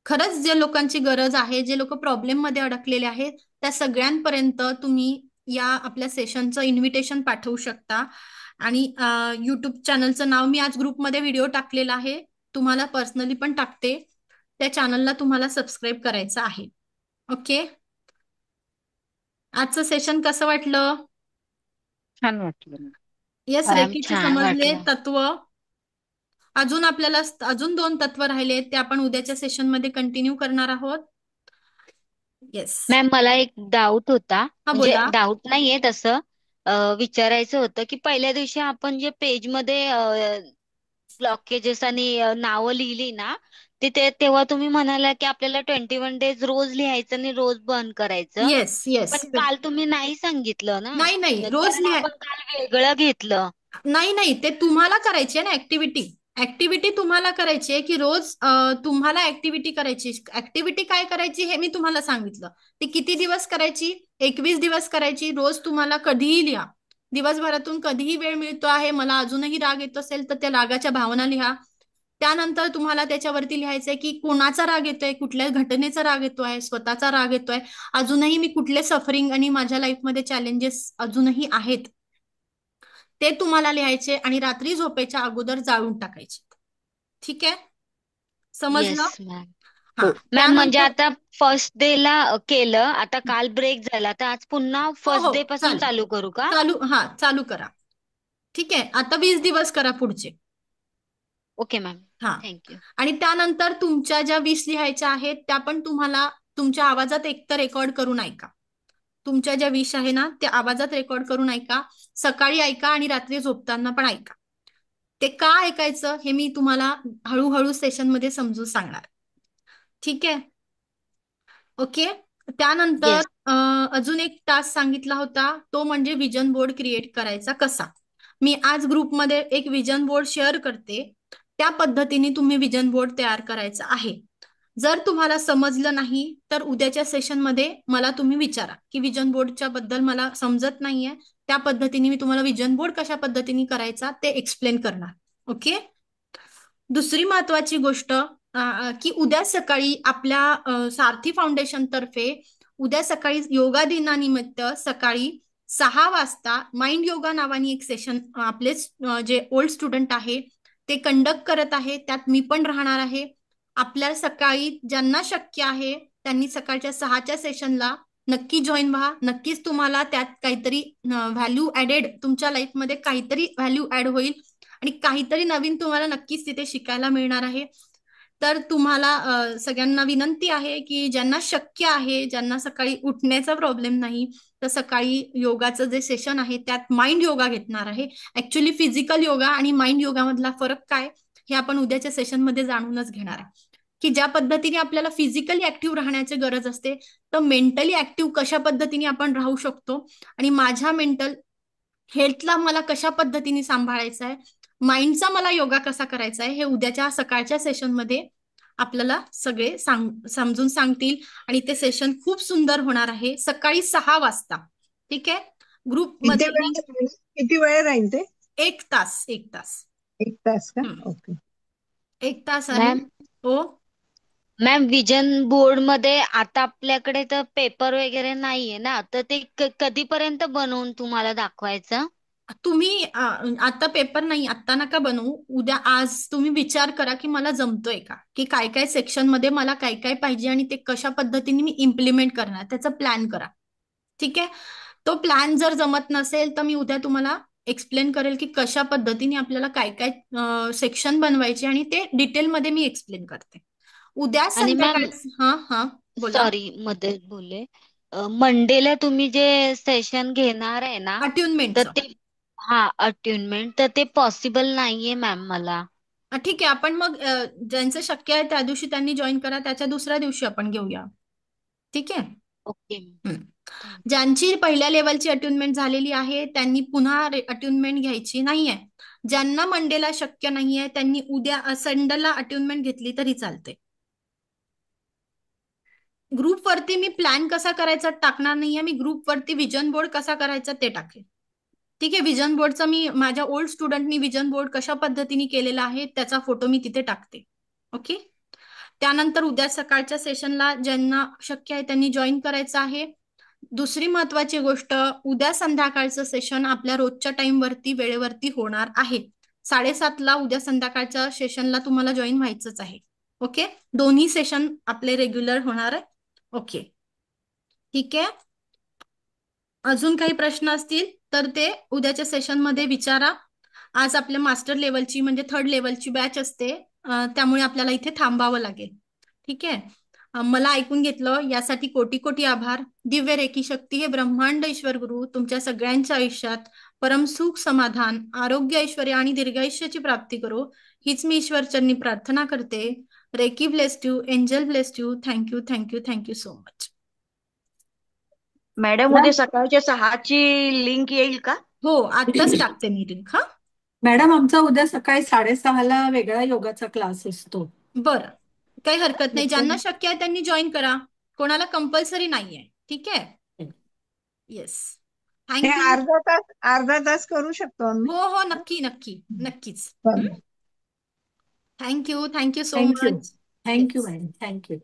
खरंच जे लोकांची गरज आहे, जे लोक प्रॉब्लेम मध्ये अडकलेले आहेत, त्या सगळ्यांपर्यंत तुम्ही या आपल्या सेशनचं इन्व्हिटेशन पाठवू शकता. आणि युट्यूब चॅनलचं नाव मी आज ग्रुपमध्ये व्हिडिओ टाकलेला आहे, तुम्हाला पर्सनली पण टाकते. त्या चॅनलला तुम्हाला सबस्क्राईब करायचं आहे. ओके. आजचं सेशन कसं वाटलं? छान वाटलं. येस, मॅम रेकीचे छान समजले वाटलं. तत्व. अजून आपल्याला अजून 2 तत्व राहिले, ते आपण उद्याच्या सेशन मध्ये कंटिन्यू करणार आहोत. येस. मॅम मला एक डाऊट होता, हा, म्हणजे बोला. डाऊट नाहीये तसं, विचारायचं होतं की पहिल्या दिवशी आपण जे पेजमध्ये ब्लॉकेजेस आणि नावं लिहिली ना, तेव्हा तुम्ही म्हणाला की आपल्याला 21 डेज रोज लिहायचं आणि रोज बंद करायचं. Yes, yes. पण काल तुम्ही नाही सांगितलं ना, नाही नाही, रोज कारण आपण काल वेगळं घेतलं. नाही, ते तुम्हाला करायची आहे ना ऍक्टिव्हिटी. ऍक्टिव्हिटी तुम्हाला करायची आहे की रोज तुम्हाला ऍक्टिव्हिटी करायची. ऍक्टिव्हिटी काय करायची हे मी तुम्हाला सांगितलं. ती किती दिवस करायची? 21 दिवस करायची. रोज तुम्हाला कधीही लिहा, दिवसभरातून कधीही वेळ मिळतो आहे. मला अजूनही राग येत असेल तर त्या रागाच्या भावना लिहा. त्यानंतर तुम्हाला त्याच्यावरती लिहायचंय की कोणाचा राग येतोय, कुठल्या घटनेचा राग येतोय, स्वतःचा राग येतोय, अजूनही मी कुठले सफरिंग आणि माझ्या लाईफमध्ये चॅलेंजेस अजूनही आहेत ते तुम्हाला लिहायचे आणि रात्री झोपेच्या अगोदर जाळून टाकायचे. ठीक आहे, येस समजलं? मॅम. हा. मॅम म्हणजे त्यानंतर आता फर्स्ट डे ला केलं, आता काल ब्रेक झाला, तर आज पुन्हा हो फर्स्ट हो, डे पासून चालेल. चालू करू का? चालू करा. ठीक आहे, आता 20 दिवस करा पुढचे. ओके मॅम, हा. थँक्यू. आणि त्यानंतर तुमच्या ज्या 20 लिहायच्या आहेत त्या पण तुम्हाला तुमच्या आवाजात एकतर रेकॉर्ड करून ऐका. तुमच्या ज्या 20 आहे ना त्या आवाजात रेकॉर्ड करून ऐका. सकाळी ऐका आणि रात्री झोपताना पण ऐका. ते का ऐकायचं हे मी तुम्हाला हळूहळू सेशन मध्ये समजून सांगणार. ठीक आहे. ओके. त्यानंतर येस. अजून एक टास्क सांगितला होता, तो म्हणजे विजन बोर्ड क्रिएट करायचा कसा. मी आज ग्रुपमध्ये एक विजन बोर्ड शेअर करते, त्या पद्धतीने तुम्ही विजन बोर्ड तयार करायचा आहे. जर तुम्हाला समजलं नाही तर उद्याच्या सेशनमध्ये मला तुम्ही विचारा की विजन बोर्डच्या बद्दल मला समजत नाहीये, त्या पद्धतीने मी तुम्हाला विजन बोर्ड कशा पद्धतीने करायचा ते एक्सप्लेन करणार. ओके. दुसरी महत्वाची गोष्ट की उद्या सकाळी आपल्या सारथी फाउंडेशन तर्फे उद्या सकाळी योगा दिनानिमित्त सकाळी 6 वाजता माइंड योगा नावाने एक सेशन आपले जे ओल्ड स्टुडंट आहे ते कंडक्ट करत आहे, त्यात मी पण राहणार आहे. आपल्याला सकाळी ज्यांना शक्य आहे त्यांनी सकाळच्या 6च्या सेशनला नक्की जॉईन व्हा. नक्कीच तुम्हाला त्यात काहीतरी व्हॅल्यू ऍडेड, तुमच्या लाईफमध्ये काहीतरी व्हॅल्यू ऍड होईल आणि काहीतरी नवीन तुम्हाला नक्कीच तिथे शिकायला मिळणार आहे. तर तुम्हाला सगळ्यांना विनंती आहे की ज्यांना शक्य आहे, ज्यांना सकाळी उठण्याचा प्रॉब्लेम नाही, तर सकाळी योगाचं जे सेशन आहे त्यात माइंड योगा घेणार आहे. ऍक्च्युली फिजिकल योगा आणि माइंड योगा मधला फरक काय हे आपण उद्याच्या सेशनमध्ये जाणूनच घेणार आहे. की ज्या पद्धतीने आपल्याला फिजिकली ऍक्टिव्ह राहण्याची गरज असते, तर मेंटली ऍक्टिव्ह कशा पद्धतीने आपण राहू शकतो आणि माझ्या मेंटल हेल्थला मला कशा पद्धतीने सांभाळायचं आहे, माइंडचा मला योगा कसा करायचा आहे, हे उद्याच्या सकाळच्या सेशनमध्ये आपल्याला सगळे समजून सांगतील आणि ते सेशन खूप सुंदर होणार आहे सकाळी 6 वाजता. ठीक आहे. ग्रुप मध्ये किती वेळ राहील ते? 1 तास. 1 तास. 1 तास का? हम्म. ओके. 1 तास आहे. मॅम हो. मॅम विजन बोर्ड मध्ये आता आपल्याकडे तर पेपर वगैरे नाहीये ना, तर ते कधीपर्यंत बनवून तुम्हाला दाखवायचं? तुम्ही आता पेपर नाही, आता नका बनवू. उद्या आज तुम्ही विचार करा की मला जमतोय का, की काय काय सेक्शन मध्ये मला काय काय पाहिजे आणि ते कशा पद्धतीने मी इम्प्लिमेंट करणार, त्याचा प्लॅन करा. ठीक आहे. तो प्लॅन जर जमत नसेल तर मी उद्या तुम्हाला एक्सप्लेन करेल की कशा पद्धतीने आपल्याला काय काय सेक्शन बनवायचे आणि ते डिटेलमध्ये मी एक्सप्लेन करते उद्या आणि मॅम संध्याकाळी. हा हा, बोला. सॉरी मध्ये बोलले, मंडेला तुम्ही जे सेशन घेणार आहे ना, तर अट्युनमेंटचं. ते अट्युनमेंट, तर ते पॉसिबल नाहीये मॅम मला. ठीक आहे. आपण मग ज्यांचं शक्य आहे त्या दिवशी त्यांनी जॉईन करा, त्याच्या दुसऱ्या दिवशी आपण घेऊया. ठीक आहे. ओके. ज्यांची पहिल्या लेवलची अट्युनमेंट झालेली आहे त्यांनी पुन्हा अट्युनमेंट घ्यायची नाहीये. ज्यांना मंडेला शक्य नाहीये त्यांनी उद्या संडेला अट्युनमेंट घेतली तरी चालते. ग्रुपवरती मी प्लॅन कसा करायचा टाकणार नाहीये, मी ग्रुपवरती विजन बोर्ड कसा करायचा ते टाकेल. ठीक आहे. विजन बोर्डचा मी माझ्या ओल्ड स्टुडंटनी विजन बोर्ड कशा पद्धतीने केलेला आहे त्याचा फोटो मी तिथे टाकते. ओके. त्यानंतर उद्या सकाळच्या सेशनला ज्यांना शक्य आहे त्यांनी जॉईन करायचं आहे. दुसरी महत्वाची गोष्ट, उद्या संध्याकाळचं सेशन आपल्या रोजच्या टाइम वरती वेळेवरती होणार आहे. 7:30ला उद्या संध्याकाळच्या सेशनला तुम्हाला जॉईन व्हायचंच आहे. ओके. दोन्ही सेशन आपले रेग्युलर होणार आहे. ओके. ठीक आहे. अजून काही प्रश्न असतील तर ते उद्याच्या सेशनमध्ये विचारा. आज आपल्या मास्टर लेवलची म्हणजे 3rd लेवलची बॅच असते, त्यामुळे आपल्याला इथे थांबावं लागेल. ठीक आहे. मला ऐकून घेतलं यासाठी कोटी कोटी आभार. दिव्य रेकी शक्ती हे ब्रह्मांड ईश्वर गुरु तुमच्या सगळ्यांच्या आयुष्यात परमसुख, समाधान, आरोग्य, ऐश्वर्य आणि दीर्घायुष्याची प्राप्ती करो, हीच मी ईश्वरचरणी प्रार्थना करते. Reiki blessed you, angel blessed you. Thank you, thank you, thank you so much. Madam उद्या सकाळच्या 6ची लिंक येईल का? हो, आत्ताच टाकते मी लिंक. हा, मॅडम आमचा उद्या सकाळी 6:30ला वेगळा योगाचा क्लास असतो. बरं, काही हरकत नाही. ज्यांना शक्य आहे त्यांनी जॉईन करा, कोणाला कंपल्सरी नाहीये. ठीक आहे. येस. हे थँक्यू. अर्धा तास करू शकतो आम्ही. हो हो, नक्की नक्की नक्कीच. चालेल. Thank you, thank you so thank you. Much. Thank you madam. Thank you.